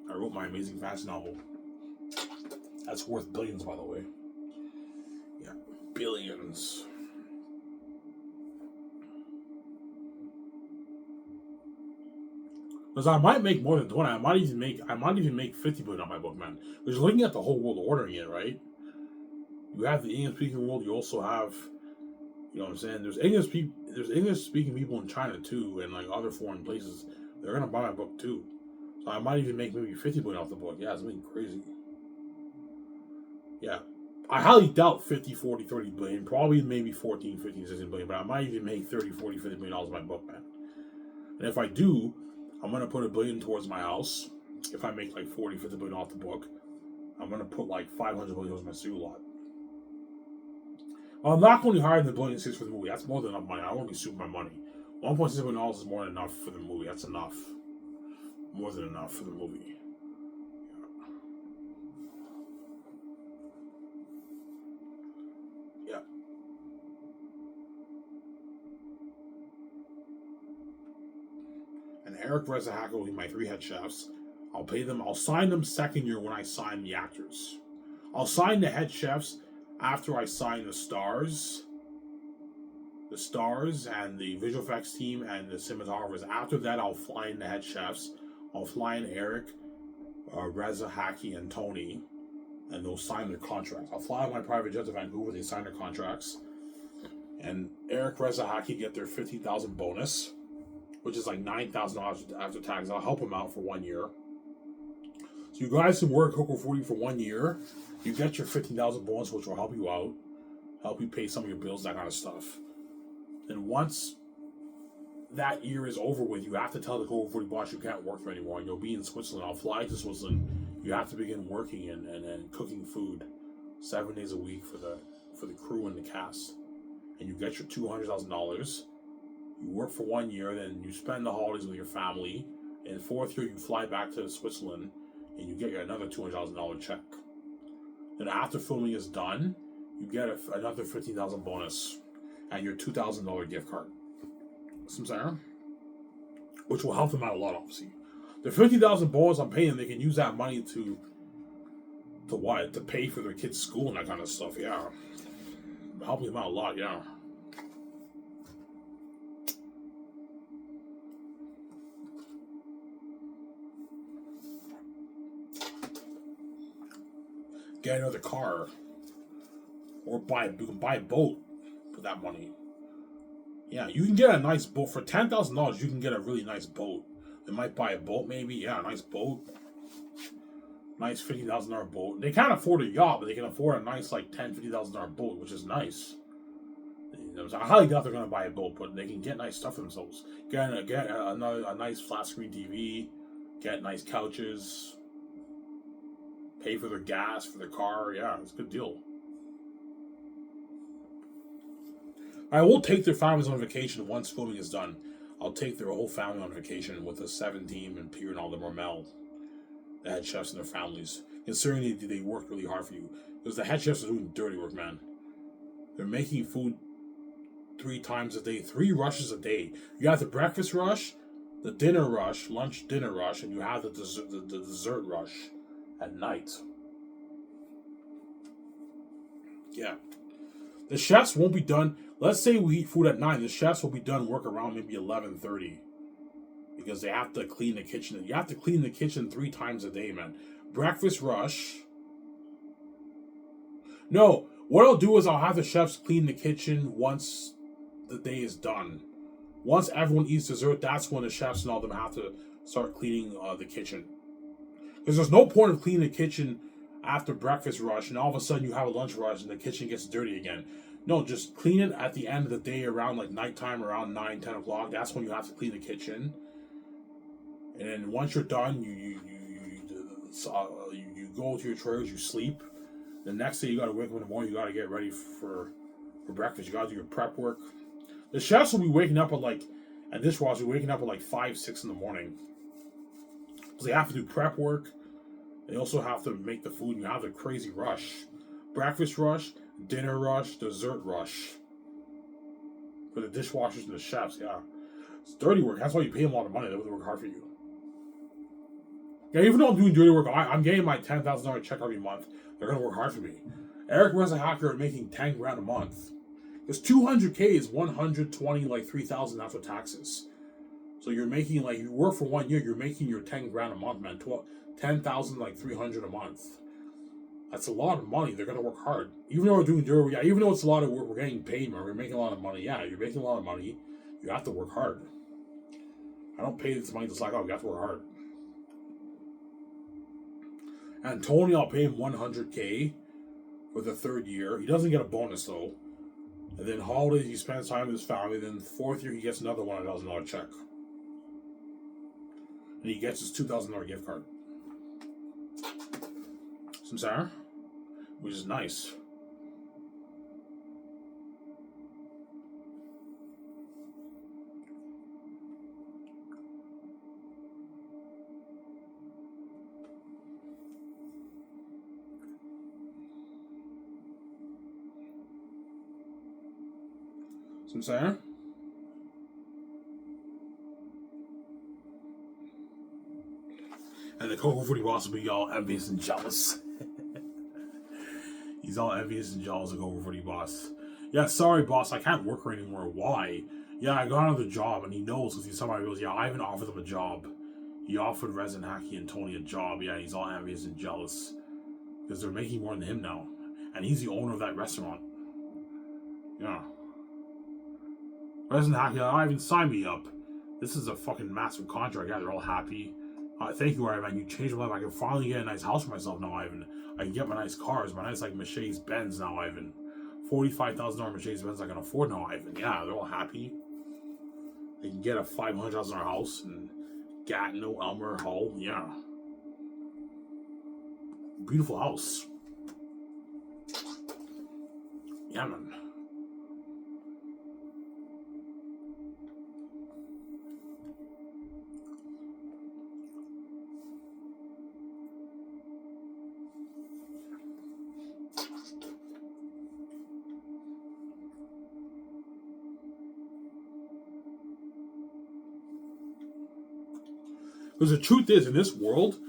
I wrote my amazing fast novel. That's worth billions, by the way. Yeah, billions. Because I might make more than 20. I might even make 50 billion on my book, man. Because looking at the whole world ordering it, right? You have the English speaking world, you also have, you know what I'm saying? There's English speaking people in China too, and like other foreign places. They're gonna buy my book too. So I might even make maybe 50 billion off the book. Yeah, it's something crazy. Yeah. I highly doubt 50, 40, 30 billion. Probably maybe 14, 15, 16 billion. But I might even make 30, 40, 50 million dollars in my book, man. And if I do, I'm going to put $1 billion towards my house. If I make like 40, 50 billion off the book. I'm gonna put like $500 towards my student lot. Well, I'm not going to be higher than $1.6 billion for the movie. That's more than enough money. I don't want to be super my money. $1.6 billion is more than enough for the movie. That's enough. More than enough for the movie. Yeah. And Eric Rezahaka will be my 3 head chefs. I'll pay them. I'll sign them second year when I sign the actors. I'll sign the head chefs after I sign the stars and the visual effects team and the cinematographers. After that, I'll fly in the head chefs. I'll fly in Eric, Reza, Haki, and Tony, and they'll sign their contracts. I'll fly on my private jet to Vancouver. They sign their contracts, and Eric, Reza, Haki get their $15,000 bonus, which is like $9,000 after tax. I'll help them out for 1 year. So you guys can work Coco 40 for 1 year. You get your $15,000 bonus, which will help you out, help you pay some of your bills, that kind of stuff. And once that year is over with, you have to tell the Coco 40 boss you can't work there anymore, and you'll be in Switzerland. I'll fly to Switzerland. You have to begin working and cooking food 7 days a week for the crew and the cast. And you get your $200,000. You work for 1 year, then you spend the holidays with your family. And 4th year, you fly back to Switzerland, and you get another $200,000 check. Then after filming is done, you get another $15,000 bonus and your $2,000 gift card. See what I'm saying? Which will help them out a lot, obviously. The $50,000 bonus I'm paying, they can use that money to what? To pay for their kids' school and that kind of stuff. Yeah, helping them out a lot. Yeah. Get another car, or you can buy a boat for that money. Yeah, you can get a nice boat for $10,000. You can get a really nice boat. They might buy a boat, maybe. Yeah, a nice boat, nice $50,000 boat. They can't afford a yacht, but they can afford a nice like $50,000 boat, which is nice. You know, I highly doubt they're gonna buy a boat, but they can get nice stuff for themselves. Get a nice flat screen TV. Get nice couches. Pay for their gas, for their car. Yeah, it's a good deal. I will take their families on vacation once filming is done. I'll take their whole family on vacation with the 7 team and Pierre and all the Mormel, the head chefs and their families. Considering they worked really hard for you. Because the head chefs are doing dirty work, man. They're making food 3 times a day, 3 rushes a day. You have the breakfast rush, the dinner rush, lunch dinner rush, and you have the dessert rush at night. Yeah. The chefs won't be done. Let's say we eat food at 9. The chefs will be done work around maybe 11:30. Because they have to clean the kitchen. You have to clean the kitchen 3 times a day, man. Breakfast rush. No, what I'll do is I'll have the chefs clean the kitchen once the day is done. Once everyone eats dessert, that's when the chefs and all them have to start cleaning the kitchen. Because there's no point of cleaning the kitchen after breakfast rush and all of a sudden you have a lunch rush and the kitchen gets dirty again. No, just clean it at the end of the day around like nighttime, around 9, 10 o'clock. That's when you have to clean the kitchen. And then once you're done, you go to your trailers, you sleep. The next day you gotta wake up in the morning, you gotta get ready for breakfast. You gotta do your prep work. The chefs will be waking up and dishwashers will be waking up at like 5, 6 in the morning. Because they have to do prep work. They also have to make the food, and you have a crazy rush. Breakfast rush, dinner rush, dessert rush. For the dishwashers and the chefs, yeah. It's dirty work. That's why you pay them a lot of money. They work hard for you. Yeah, even though I'm doing dirty work, I'm getting my $10,000 check every month. They're going to work hard for me. Eric Rezahaka are making $10,000 a month. Because $200K is 120, like 3,000 after taxes. So you're making, you work for 1 year, you're making your $10,000 a month, man. 10,000, like 300 a month. That's a lot of money. They're going to work hard. Even though we're doing dirty work, yeah, even though it's a lot of work, we're getting paid, man. We're making a lot of money. Yeah, you're making a lot of money. You have to work hard. I don't pay this money to slack off. You have to work hard. And Tony, I'll pay him $100K for the 3rd year. He doesn't get a bonus, though. And then holidays, he spends time with his family. Then 4th year, he gets another $1,000 check. And he gets his $2,000 gift card. Samsara, which is nice. Samsara. And the Coco Fruity boss will be all envious and jealous. He's all envious and jealous of Coco Fruity boss. Yeah, sorry, boss, I can't work here anymore. Why? Yeah, I got another job, and he knows because somebody goes, yeah, I haven't offered him a job. He offered Resin Hacky and Tony a job. Yeah, he's all envious and jealous because they're making more than him now, and he's the owner of that restaurant. Yeah. Resin Hacky, Ivan, sign me up. This is a fucking massive contract. Yeah, they're all happy. Thank you, Ivan. You changed my life. I can finally get a nice house for myself now, Ivan. I can get my nice cars, my nice like Mercedes Benz now, Ivan. $45,000 Mercedes Benz I can afford now, Ivan. Yeah, they're all happy. They can get a $500,000 house in Gatineau, Elmer, Hull. Yeah, beautiful house. Yeah, man. Because the truth is, in this world,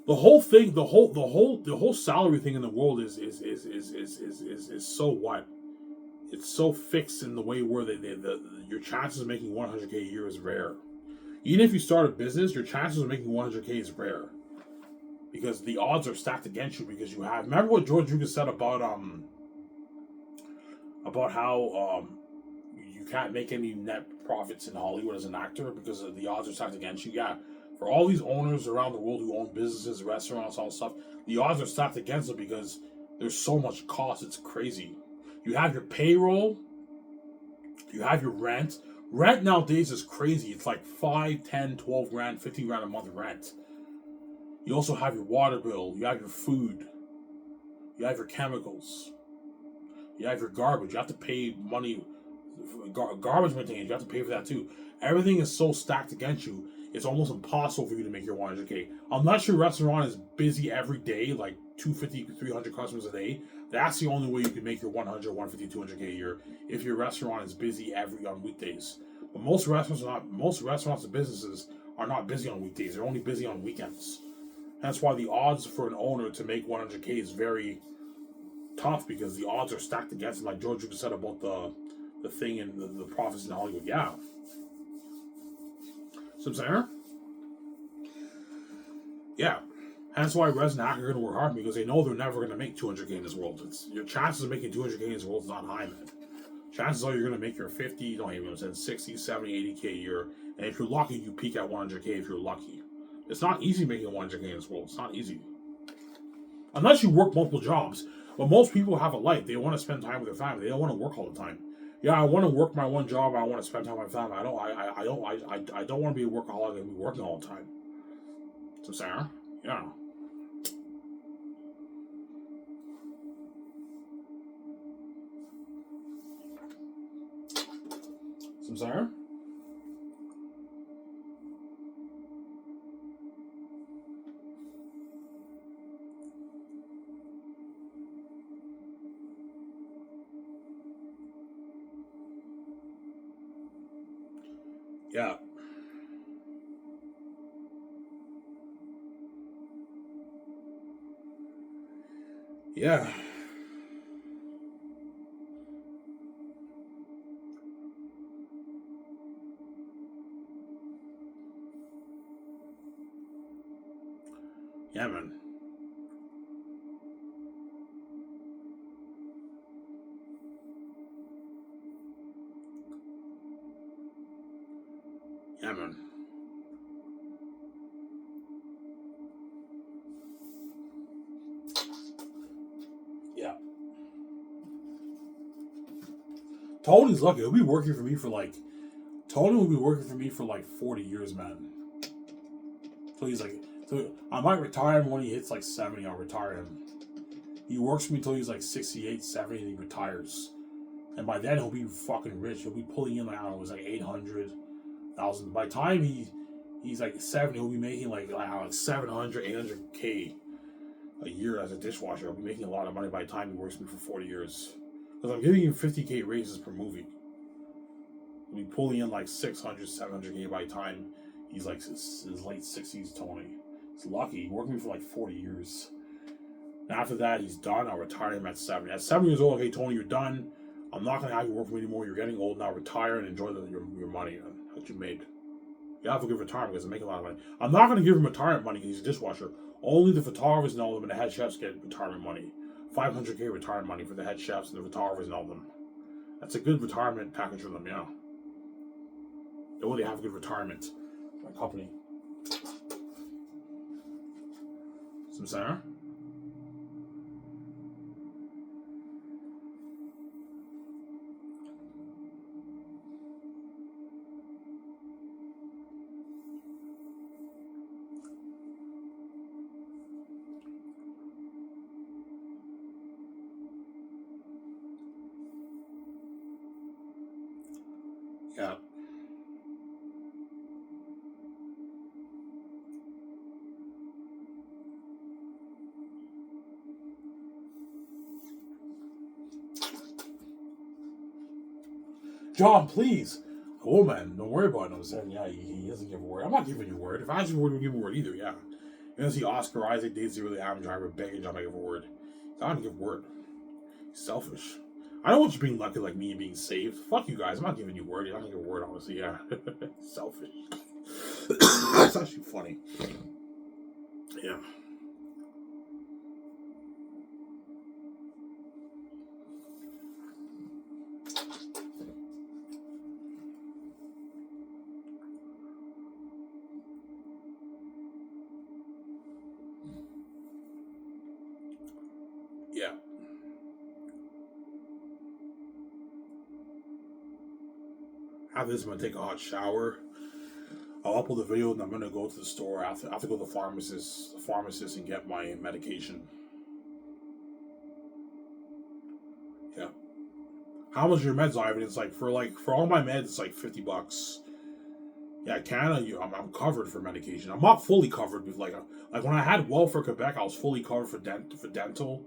the whole thing, the whole salary thing in the world is so what? It's so fixed in the way where your chances of making 100K a year is rare. Even if you start a business, your chances of making 100K is rare because the odds are stacked against you. Because you have, remember what George Lucas said about how you can't make any net profits in Hollywood as an actor because the odds are stacked against you. Yeah. For all these owners around the world who own businesses, restaurants, all stuff, the odds are stacked against them because there's so much cost. It's crazy. You have your payroll. You have your rent. Rent nowadays is crazy. It's like 5, 10, 12 grand, 15 grand a month rent. You also have your water bill. You have your food. You have your chemicals. You have your garbage. You have to pay money. Garbage maintenance. You have to pay for that too. Everything is so stacked against you. It's almost impossible for you to make your 100K. Unless your restaurant is busy every day, like 250, 300 customers a day. That's the only way you can make your 100, 150, 200K a year. If your restaurant is busy on weekdays. But most restaurants and businesses are not busy on weekdays. They're only busy on weekends. That's why the odds for an owner to make 100K is very tough because the odds are stacked against them. Like George Lucas said about the thing and the profits in Hollywood. Yeah. So I'm saying? Yeah. That's why Resin Hacker are going to work hard because they know they're never going to make 200K in this world. Your chances of making 200K in this world is not high, man. Chances are you're going to make your 50, don't even say 60, 70, 80K a year. And if you're lucky, you peak at 100K if you're lucky. It's not easy making 100K in this world. It's not easy. Unless you work multiple jobs. But most people have a life. They want to spend time with their family. They don't want to work all the time. Yeah, I want to work my one job. I want to spend time with my family. I don't want to be a workaholic and be working all the time. So Sarah, yeah. So Sarah. Yeah. Yeah. Yeah, man. Yeah, man. Yeah. Tony's lucky. He'll be working for me for like... Tony will be working for me for like 40 years, man. So he's like... So I might retire him when he hits like 70. I'll retire him. He works for me until he's like 68, 70, and he retires. And by then he'll be fucking rich. He'll be pulling in like, I don't know, it was like 800,000. By the time he's like 70, he'll be making like 700, 800K a year as a dishwasher. He'll be making a lot of money by the time he works for me for 40 years. Because I'm giving him 50K raises per movie. He'll be pulling in like 600, 700K by the time he's like his late 60s, Tony. He's lucky. He worked with me for like 40 years. And after that, he's done. I'll retire him at 70. At 7 years old, okay, Tony, you're done. I'm not going to have you work for me anymore. You're getting old now. Retire and enjoy your money that you made. You have a good retirement because I make a lot of money. I'm not going to give him retirement money because he's a dishwasher. Only the photographers and all of them and the head chefs get retirement money. 500K retirement money for the head chefs and the photographers and all of them. That's a good retirement package for them, yeah. They only have a good retirement. My company. Some center? Yeah. John, please. Oh man, don't worry about it. I'm saying, yeah, he doesn't give a word. I'm not giving you a word. If I ask you a word, we'll give a word either, yeah. You know, see Oscar Isaac dates the really Adam Driver, begging John to give a word. I don't give a word. He's selfish. I don't want you being lucky like me and being saved. Fuck you guys. I'm not giving you a word. You're not gonna give a word, honestly, yeah. Selfish. That's actually funny. Yeah. Yeah. After this, I'm gonna take a hot shower. I'll upload the video and I'm gonna go to the store. I have to go to the pharmacist and get my medication. Yeah. How much are your meds, Ivan? It's like for all my meds, it's like $50. Yeah, Canada, I'm covered for medication. I'm not fully covered with like when I had Welfare Quebec, I was fully covered for dental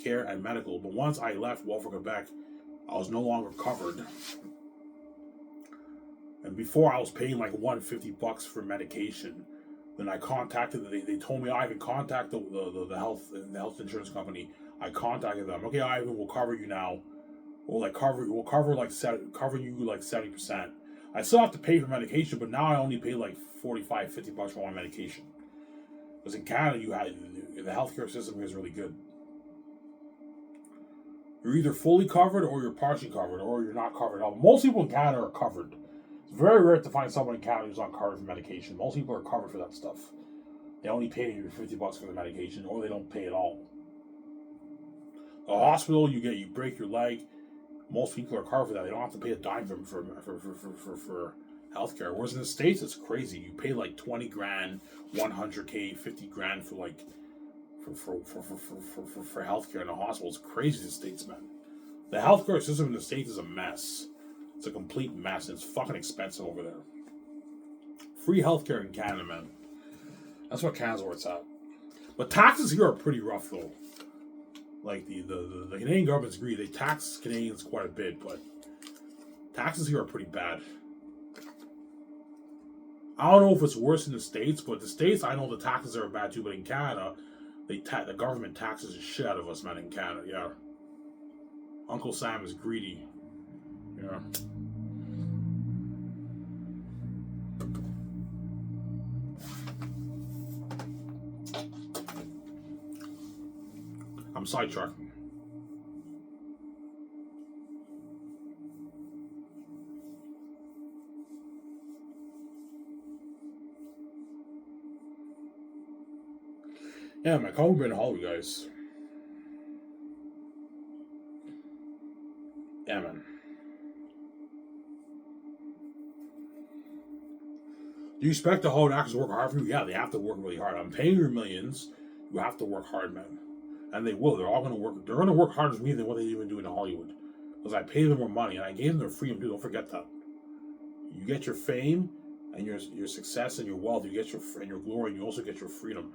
care and medical. But once I left Welfare Quebec, I was no longer covered. And before I was paying like $150 for medication. Then I contacted they told me Ivan contact the health insurance company. I contacted them. Okay, Ivan, we'll cover you now. We'll cover you like 70%. I still have to pay for medication, but now I only pay like $45-$50 for my medication. Because in Canada, the healthcare system is really good. You're either fully covered or you're partially covered or you're not covered at all. Most people in Canada are covered. It's very rare to find someone in Canada who's not covered for medication. Most people are covered for that stuff. They only pay you $50 for the medication, or they don't pay at all. The hospital, you break your leg. Most people are covered for that. They don't have to pay a dime for healthcare. Whereas in the States, it's crazy. You pay like 20 grand, 100K, 50 grand for like for healthcare in the hospital. It's crazy in the States, man. The healthcare system in the States is a mess. It's a complete mess. And it's fucking expensive over there. Free healthcare in Canada, man. That's what Canada's where it's at. But taxes here are pretty rough, though. Like, the Canadian government's greedy. They tax Canadians quite a bit, but taxes here are pretty bad. I don't know if it's worse in the States, but the States, I know the taxes are bad too, but in Canada, the government taxes the shit out of us, man, in Canada, yeah. Uncle Sam is greedy. Yeah. I'm sidetracking. Yeah, man, call me Brandon Hall, you guys. Yeah, man. Do you expect the Hollywood actors to work hard for you? Yeah, they have to work really hard. I'm paying you millions. You have to work hard, man. And they will. They're all going to work. They're going to work harder for me than what they even do in Hollywood. Because I pay them more money and I gave them their freedom too. Don't forget that. You get your fame and your success and your wealth. You get your glory. And you also get your freedom.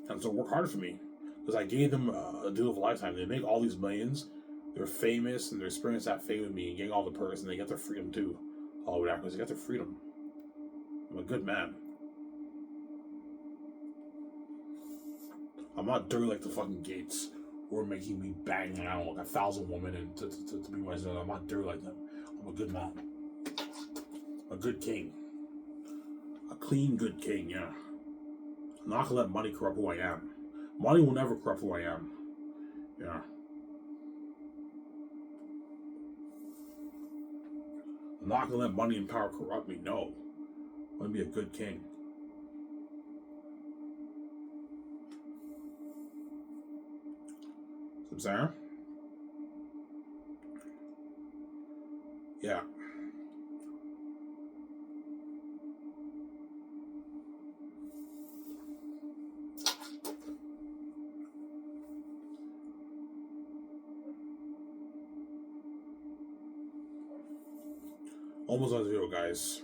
And so work harder for me. Because I gave them a deal of a lifetime. They make all these millions. They're famous and they're experiencing that fame with me and getting all the perks and they get their freedom too. Hollywood actors, they get their freedom. I'm a good man. I'm not dirty like the fucking Gates who are making me bang, I don't know, like 1,000 women and to be my son. I'm not dirty like them. I'm a good man. A good king. A clean, good king, yeah. I'm not gonna let money corrupt who I am. Money will never corrupt who I am. Yeah. I'm not gonna let money and power corrupt me, no. I'm gonna be a good king. Sarah? Yeah. Almost on the video, guys.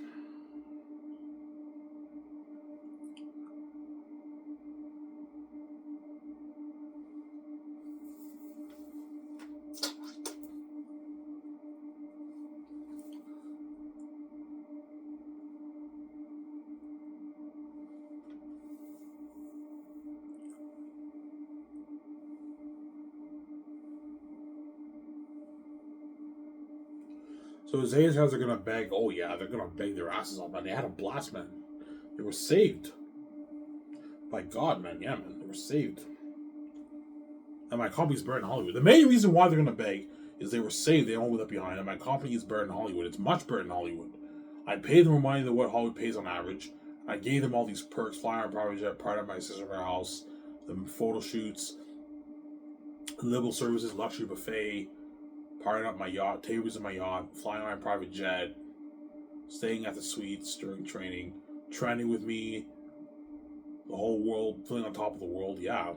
So the Zayas guys are gonna beg. Oh yeah, they're gonna beg their asses off, man. They had a blast, man. They were saved. By God, man. Yeah, man. They were saved. And my company's buried in Hollywood. The main reason why they're gonna beg is they were saved. They don't leave that behind. And my company is buried in Hollywood. It's much buried in Hollywood. I paid them more money than what Hollywood pays on average. I gave them all these perks, flying on private jet, part of my sister's house, the photo shoots, liberal services, luxury buffet, partying up my yacht, tables in my yacht, flying on my private jet, staying at the suites during training, training with me, the whole world, feeling on top of the world, yeah.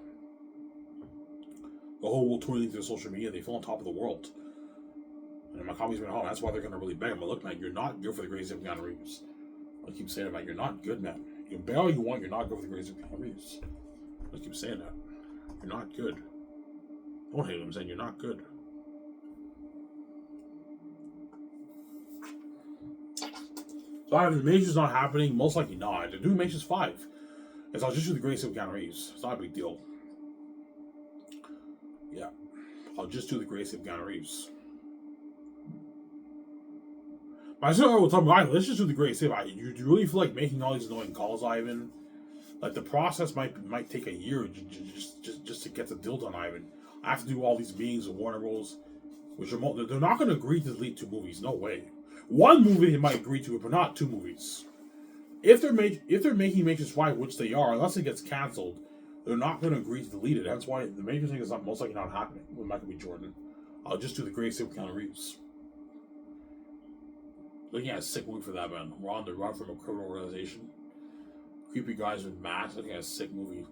The whole world touring through social media, they feel on top of the world. And my company's been home. That's why they're going to really beg. I'm like, look, man, you're not good for the greatest of Keanu Reeves. I keep saying it, man, you're not good, man. You can beg all you want, you're not good for the greatest of Keanu Reeves. I keep saying that. You're not good. Don't hate him, I'm saying you're not good. So if the Matrix not happening, most likely not. To do Matrix 5. It's I'll just do the greatest of Keanu Reeves. It's not a big deal. Yeah. I'll just do the greatest of Keanu Reeves. My sister will tell me, let's just do the greatest hit. You really feel like making all these annoying calls, Ivan? Like the process might take a year just to get the deal done, Ivan. I have to do all these meetings with Warner Bros. Which are they're not going to agree to delete 2 movies. No way. 1 movie they might agree to it, but not 2 movies. If they're making Matrix 5, which they are, unless it gets canceled, they're not going to agree to delete it. That's why the Matrix thing is most likely not happening with Michael B. Jordan. I'll just do the greatest hit with Keanu Reeves. Looking at a sick movie for that, man. We're on the run from a criminal organization. Creepy guys with masks. Looking at a sick movie.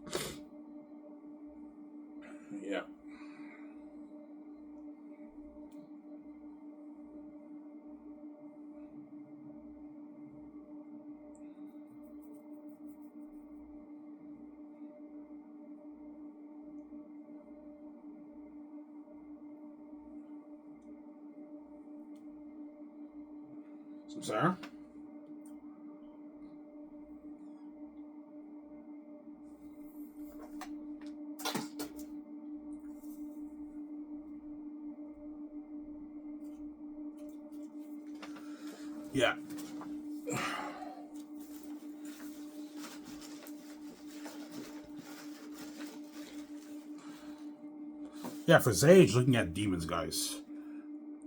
Yeah. Sarah? Yeah. Yeah, for Zage, looking at demons, guys.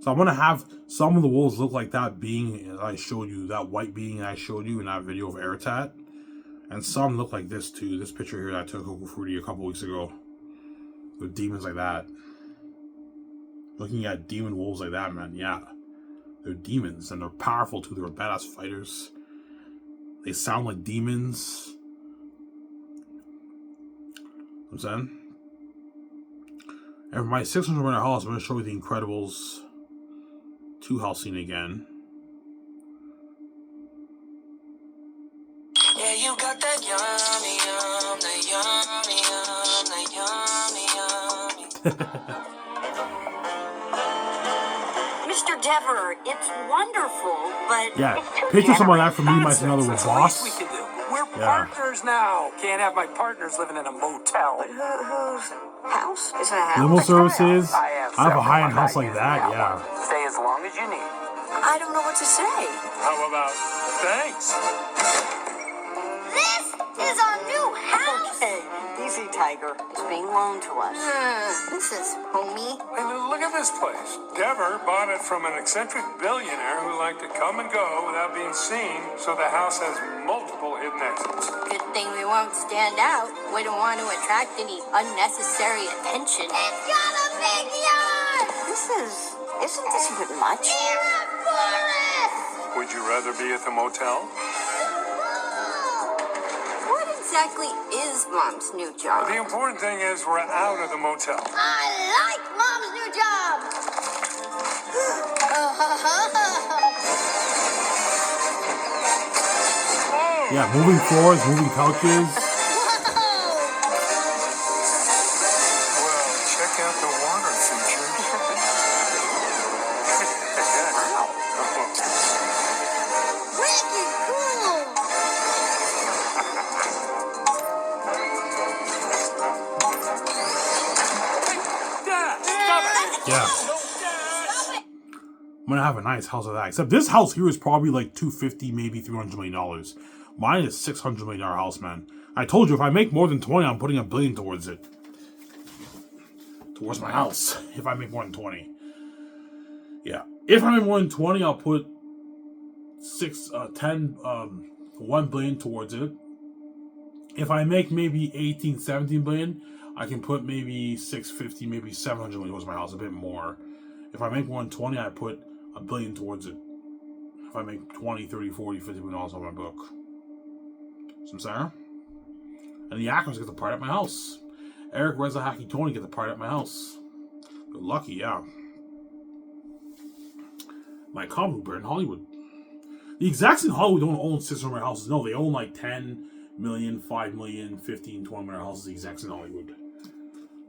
So I'm going to have some of the wolves look like that being I showed you, that white being I showed you in that video of Airtat. And some look like this too. This picture here that I took Coco Fruity a couple weeks ago. With demons like that. Looking at demon wolves like that, man, yeah. They're demons, and they're powerful too. They're badass fighters. They sound like demons. I'm saying? And for my 600 winner house, I'm going to show you the Incredibles 2 house scene again. Yeah, you got that yummy, yum, the yummy, yum, the yummy, yummy. Mr. Dever, it's wonderful, but Yeah, it's too picture something like that generous. for me, my another with That's the boss. least we can do. We're Yeah. partners now. Can't have my partners living in a motel. But whose house? Is it a house? Limo services. I I have a several high-end when I house like use that, that yeah. one. Stay as long as you need. I don't know what to say. How about thanks? This is our new house. Okay, easy, Tiger. It's being loaned to us. This is homey. And look at this place. Dever bought it from an eccentric billionaire who liked to come and go without being seen, so the house has multiple hidden exits. Good thing we won't stand out. We don't want to attract any unnecessary attention. It's got a big yard. Isn't this a bit much? We're a forest. Would you rather be at the motel? What exactly is Mom's new job? The important thing is we're out of the motel. I like Mom's new job. Yeah, moving floors, moving couches. Well, check out the water feature. Wicked cool. Dad, stop it! Yeah. I'm gonna have a nice house like that. Except this house here is probably like $250, maybe $300 million. Mine is $600 million house, man. I told you if I make more than 20, I'm putting $1 billion towards it. Towards my house. If I make more than 20. Yeah. If I make more than 20, I'll put $1 billion towards it. If I make maybe 18, 17 billion, I can put maybe 650, maybe 700 million towards my house, a bit more. If I make more than 20, I put $1 billion towards it. If I make 20, 30, 40, 50 million dollars on my book. So I'm saying? And the actors get the part at my house. Eric Reza Haki Tony get the part at my house. They're lucky, yeah. My comic book in Hollywood. The execs in Hollywood don't own 600 million houses. No, they own like 10 million, 5 million, 15, 20 million houses. The execs in Hollywood.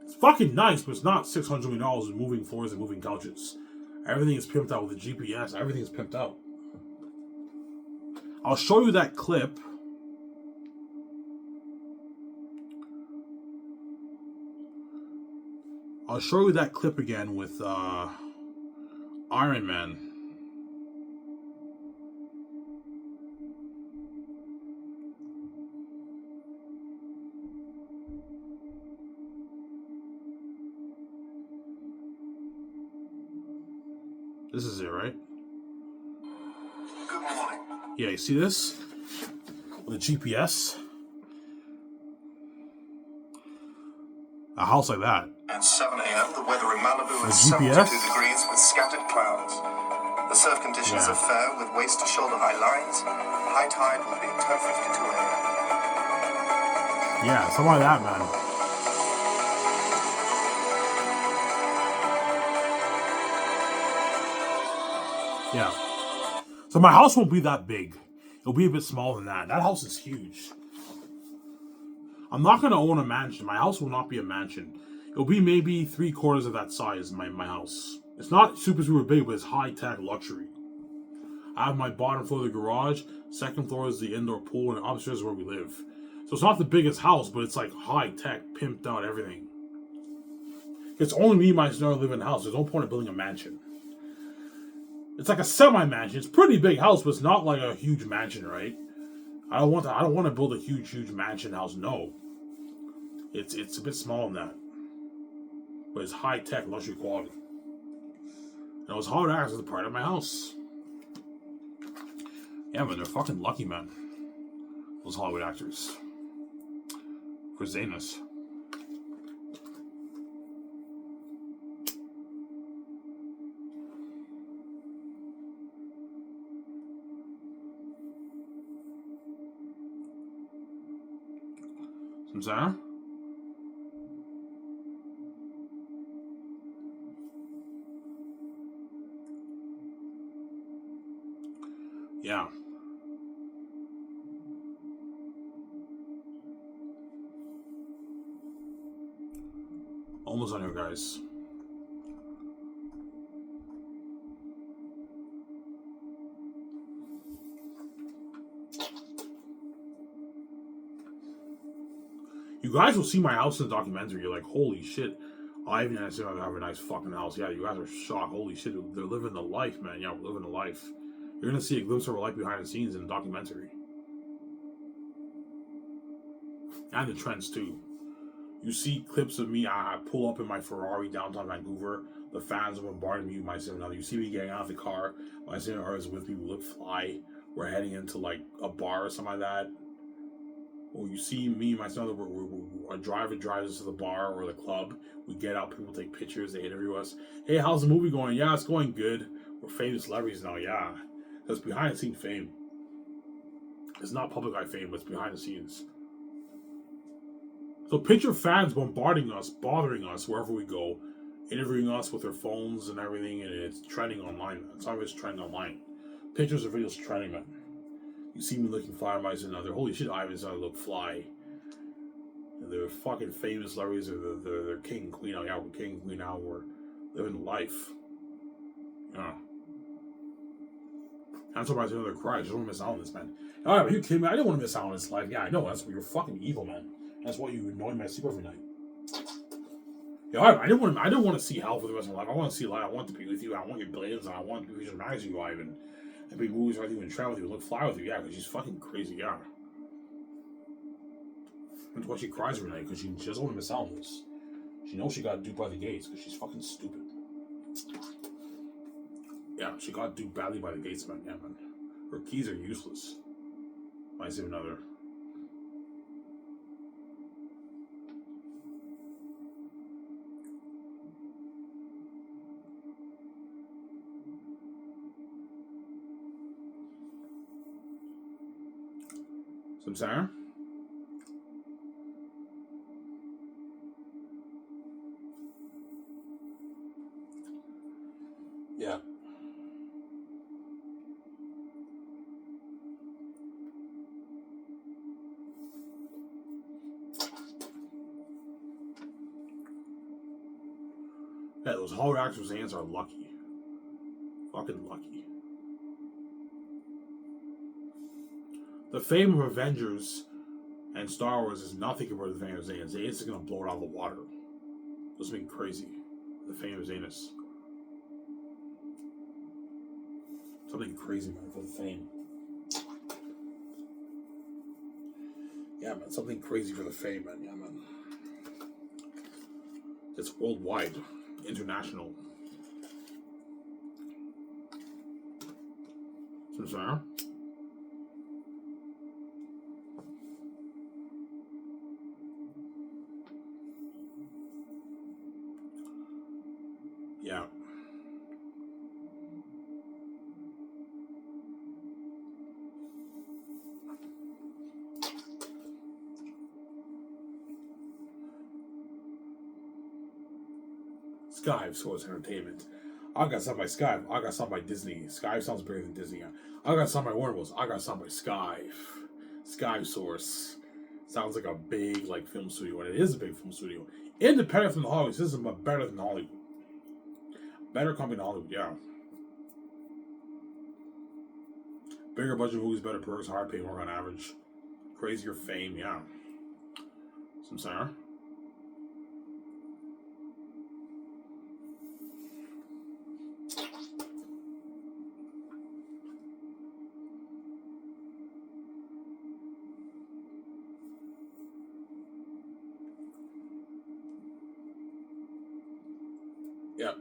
It's fucking nice, but it's not $600 million with moving floors and moving couches. Everything is pimped out with the GPS. Everything is pimped out. I'll show you that clip. I'll show you that clip again with Iron Man. This is it, right? Good morning. Yeah, you see this? With the GPS? A house like that. At 7 a.m., the weather in Malibu With is GPS? 72 degrees with scattered clouds. The surf conditions Yeah. are fair with waist to shoulder high lines. High tide will be at 10:52 a.m. Yeah, something like that, man. Yeah. So my house won't be that big. It'll be a bit smaller than that. That house is huge. I'm not going to own a mansion. My house will not be a mansion. It'll be maybe 3/4 of that size, my house. It's not super big, but it's high-tech luxury. I have my bottom floor of the garage. Second floor is the indoor pool, and upstairs is where we live. So it's not the biggest house, but it's like high-tech, pimped out, everything. It's only me and my sister live in the house. There's no point in building a mansion. It's like a semi-mansion. It's a pretty big house, but it's not like a huge mansion, right? I don't want to build a huge mansion house. No. It's a bit smaller than that. But it's high-tech, luxury quality. And it was hard to access the part of my house. Yeah, man, they're fucking lucky, man. Those Hollywood actors. For Zanus. Some Sarah? Yeah. Almost on here, guys. You guys will see my house in the documentary. You're like, holy shit. Ivan and I said I have a nice fucking house. Yeah, you guys are shocked. Holy shit, they're living the life, man. Yeah, we're living the life. You're gonna see a glimpse of our life behind the scenes in the documentary. And the trends too. You see clips of me, I pull up in my Ferrari downtown Vancouver. The fans are bombarding me with my significant other. You see me getting out of the car. My significant other is with me. We look fly. We're heading into like a bar or something like that. Or you see me and my significant other, a driver drives us to the bar or the club. We get out, people take pictures, they interview us. Hey, how's the movie going? Yeah, it's going good. We're famous celebrities now, yeah. That's behind the scenes fame. It's not public eye fame, but it's behind the scenes. So picture fans bombarding us, bothering us wherever we go, interviewing us with their phones and everything, and it's trending online. It's always trending online. Pictures or videos trending, man. You see me looking fly on my another. Holy shit, Ivan's gonna look fly. And they're fucking famous celebrities. They're king and queen now. Yeah, we're king and queen now. We're living life. Yeah. That's why I said another cry. I just don't want to miss out on this, man. Alright, are you kidding me? I didn't want to miss out on this life. Yeah, I know. That's why you're fucking evil, man. That's why you annoy my sleep every night. Yeah, I didn't want to see hell for the rest of my life. I want to see life. I want to be with you. I want your billions. And I want to be with you, Ivan. And be movies with you and travel with you. Look, fly with you. Yeah, because she's fucking crazy. Yeah. That's why she cries every night. Because she doesn't want to miss out on this. She knows she got duped by the gates. Because she's fucking stupid. Yeah, she got duped badly by the gates, man. Yeah, man. Her keys are useless. Might save another. Some Sarah? Yeah. Yeah, those Hollywood actors' hands are lucky. Fucking lucky. The fame of Avengers and Star Wars is nothing compared to the fame of Zayn. Zayn is going to blow it out of the water. It's been crazy. The fame of Zanus. Something crazy, man, for the fame. Yeah, man, something crazy for the fame, man. Yeah, man. It's worldwide. International. Some Sarah? Yeah. Skype Source Entertainment. I got signed by Skype. I got signed by Disney. Skype sounds bigger than Disney. I got signed by Warner Bros. I got signed by Skype. Skype Source. Sounds like a big film studio, and it is a big film studio. Independent from the Hollywood system, but better than Hollywood. Better company than Hollywood, yeah. Bigger budget movies, better perks, higher pay, more on average. Crazier fame, yeah. Some Sarah? Yeah.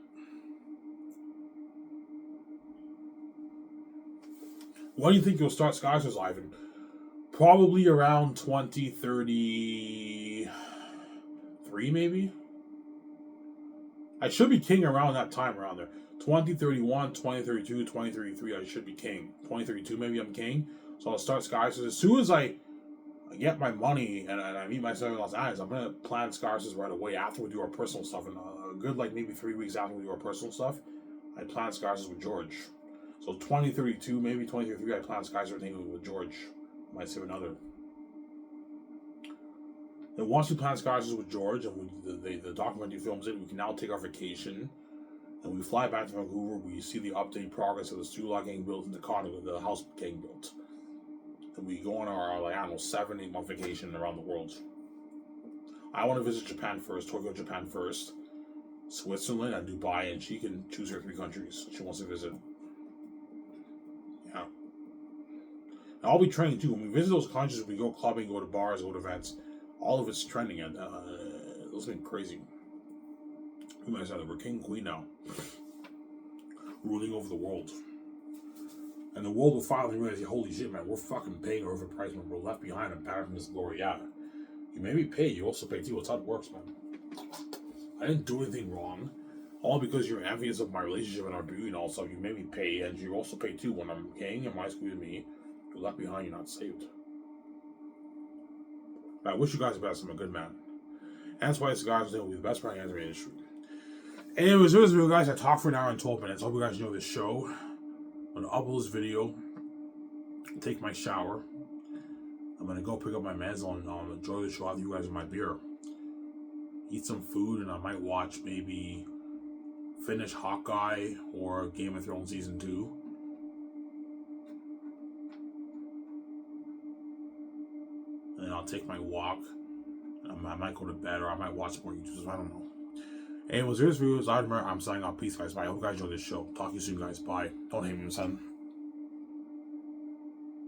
When do you think you'll start Skyscrapers, Ivan? Probably around 2033, maybe? I should be king around that time, around there. 2031, 2032, 2033, I should be king. 2032, maybe I'm king. So I'll start Skyscrapers. As soon as I I get my money and I meet myself in Los Angeles, I'm gonna plan Scarces right away after we do our personal stuff. And a good like maybe 3 weeks after we do our personal stuff, I plan Scarces with George. So 2032, maybe 2033, I plan Scarces everything with George. Might save another. And once we plan Scarces with George and the documentary films it, we can now take our vacation. And we fly back to Vancouver, we see the update progress of the studio lot getting built and the house getting built. And we go on our, like, I don't know, 7-8 month vacation around the world. I want to visit Japan first, Tokyo, Japan first, Switzerland and Dubai, and she can choose her 3 countries she wants to visit. Yeah. And I'll be training too. When we visit those countries, we go clubbing, go to bars, go to events. All of it's trending, and it's been crazy. You guys know that we're king and queen now, ruling over the world. And the world will finally realize, holy shit, man, we're fucking paying overpriced, man. We're left behind and back from this glory. Yeah, you may be paid, you also pay too. It's how it works, man. I didn't do anything wrong. All because you're envious of my relationship and our beauty and all stuff. You made me pay, and you also pay too. When I'm king and my squeeze with me, you're left behind, you're not saved. But I wish you guys the best. I'm a good man. And that's why this guys will be the best brand in the industry. Anyways, there was video, guys. I talked for an hour and 12 minutes. Hope you guys enjoy this show. I'm gonna upload this video, take my shower. I'm gonna go pick up my meds and enjoy the show with you guys with my beer. Eat some food, and I might watch maybe finish Hawkeye or Game of Thrones Season 2. And then I'll take my walk. I might go to bed, or I might watch more YouTube. I don't know. Anyways, here's videos. I'm signing off. Peace, guys. Bye. I hope you guys enjoyed this show. Talk to you soon, guys. Bye. Don't hate me, son.